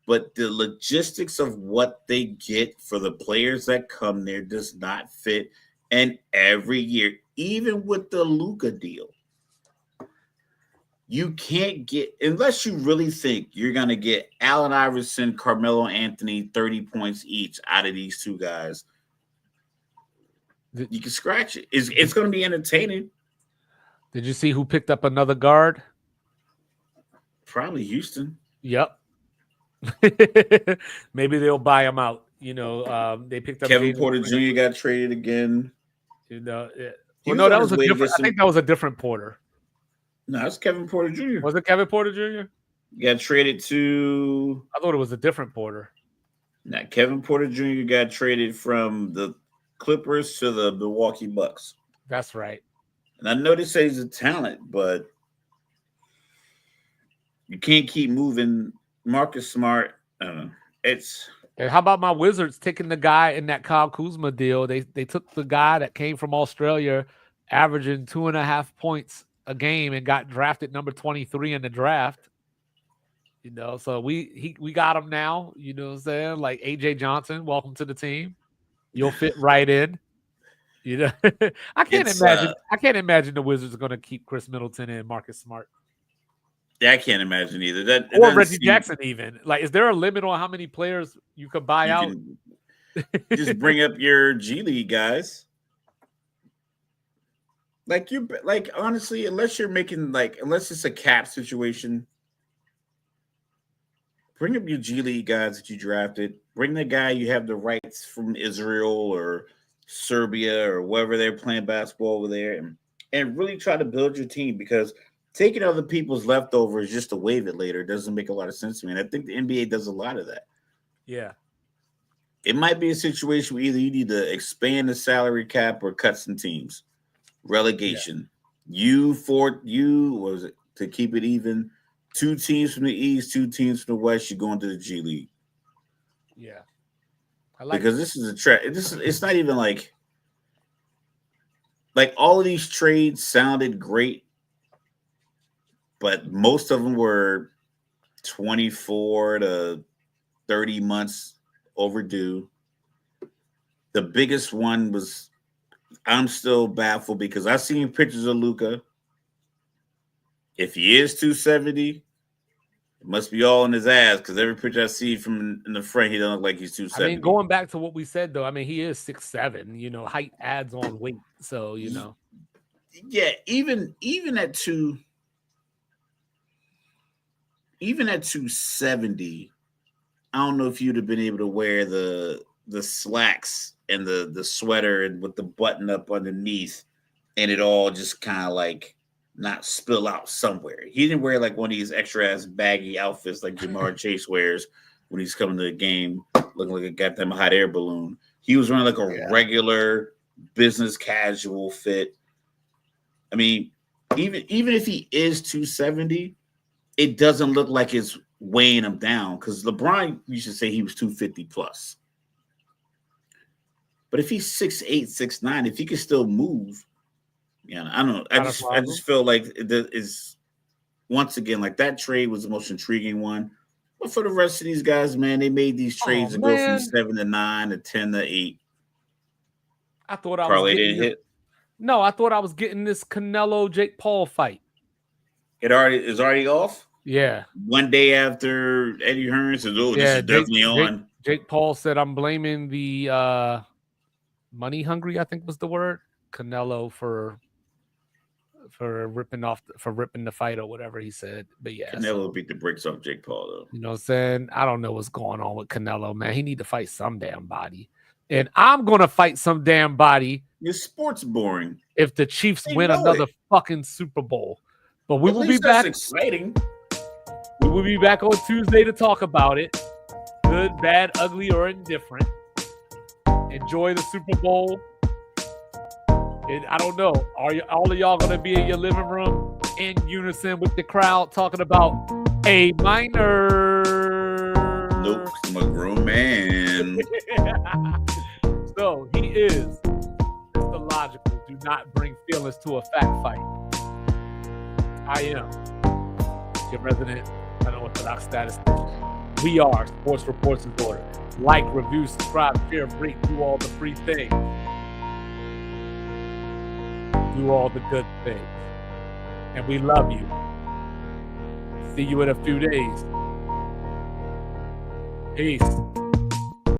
S2: But the logistics of what they get for the players that come there does not fit. And every year, even with the Luka deal, you can't get, unless you really think you're going to get Allen Iverson, Carmelo Anthony, 30 points each out of these 2 guys. You can scratch it. It's going to be entertaining.
S1: Did you see who picked up another guard?
S2: Probably Houston.
S1: Yep. Maybe they'll buy him out. They picked up
S2: Kevin Porter Jr. got traded again.
S1: Well, no, that was a different. I think that was a different Porter.
S2: No, it's Kevin Porter Jr.
S1: Was it Kevin Porter Jr.?
S2: Got traded to.
S1: I thought it was a different Porter.
S2: Now, Kevin Porter Jr. got traded from the Clippers to the Milwaukee Bucks.
S1: That's right.
S2: And I know they say he's a talent, but you can't keep moving. Marcus Smart, I don't know.
S1: And how about my Wizards taking the guy in that Kyle Kuzma deal? They took the guy that came from Australia, averaging 2.5 points a game, and got drafted number 23 in the draft. You know, so we got him now. You know what I'm saying? Like AJ Johnson, welcome to the team. You'll fit right in. You know, I can't
S2: It's
S1: imagine. I can't imagine the Wizards are going to keep Chris Middleton and Marcus Smart
S2: yeah, I can't imagine either. That it
S1: or
S2: doesn't
S1: Reggie
S2: seem
S1: Jackson. Even like, is there a limit on how many players you could buy
S2: you
S1: out?
S2: can just bring up your G League guys. Like you like honestly, unless you're making like unless it's a cap situation, bring up your G League guys that you drafted. Bring the guy you have the rights from Israel or Serbia or wherever they're playing basketball over there, and really try to build your team because taking other people's leftovers just to waive it later doesn't make a lot of sense to me. And I think the NBA does a lot of that.
S1: Yeah,
S2: It might be a situation where either you need to expand the salary cap or cut some teams.
S1: yeah,
S2: Relegation. You was it to keep it even? Two teams from the East, two teams from the West. You're going to the G League
S1: yeah. I like
S2: because
S1: it.
S2: this is a trap. This is it's not even like all of these trades sounded great, but most of them were 24 to 30 months overdue. The biggest one was I'm still baffled because I've seen pictures of Luca. If he is 270, it must be all in his ass because every picture I see from in the front, he doesn't look like he's
S1: I mean,
S2: 270.
S1: going back to what we said though, I mean, he is 6'7". You know, height adds on weight, so you know.
S2: Yeah, even at 270, I don't know if you'd have been able to wear the slacks and the sweater and with the button up underneath and it all just kind of like not spill out somewhere. He didn't wear like one of these extra ass baggy outfits like Jamar Chase wears when he's coming to the game looking like a goddamn hot air balloon. He was wearing like a
S1: Yeah.
S2: regular business casual fit. I mean, even if he is 270, it doesn't look like it's weighing him down because LeBron used to say he was 250 plus. But if he's 6'8", 6'9", if he can still move, yeah, I don't know. I
S1: Not a
S2: just
S1: problem.
S2: feel like it is once again like that trade was the most intriguing one. But for the rest of these guys, man, they made these
S1: Oh
S2: trades to go from
S1: man,
S2: 7 to 9 to 10 to 8.
S1: I thought I was
S2: Parlay
S1: getting
S2: didn't
S1: this.
S2: hit.
S1: No, I thought I was getting this Canelo Jake Paul fight.
S2: It already is already off.
S1: Yeah,
S2: One day after Eddie Hearn says, "Oh, this
S1: yeah.
S2: is definitely on."
S1: Jake Paul said, "I'm blaming the money hungry." I think was the word Canelo for ripping the fight or whatever he said. But yeah,
S2: Canelo
S1: so
S2: beat the bricks off Jake Paul though.
S1: you know what I'm saying? I don't know what's going on with Canelo, man. He need to fight some damn body. And I'm gonna fight some damn body
S2: Your sport's boring.
S1: if the Chiefs
S2: They
S1: win
S2: know
S1: another
S2: it.
S1: fucking Super Bowl. But we
S2: At
S1: will be
S2: least that's
S1: back.
S2: exciting.
S1: We will be back on Tuesday to talk about it. Good, bad, ugly, or indifferent. Enjoy the Super Bowl. And I don't know. Are you all of y'all gonna be in your living room in unison with the crowd talking about A minor?
S2: Nope, I'm a grown man.
S1: So he is Mr. Logical. Do not bring feelings to a fact fight. I am your resident unorthodox statistician. We are Sports Reports in Order. Like, review, subscribe, share, rate, do all the free things. Do all the good things. And we love you. See you in a few days. Peace.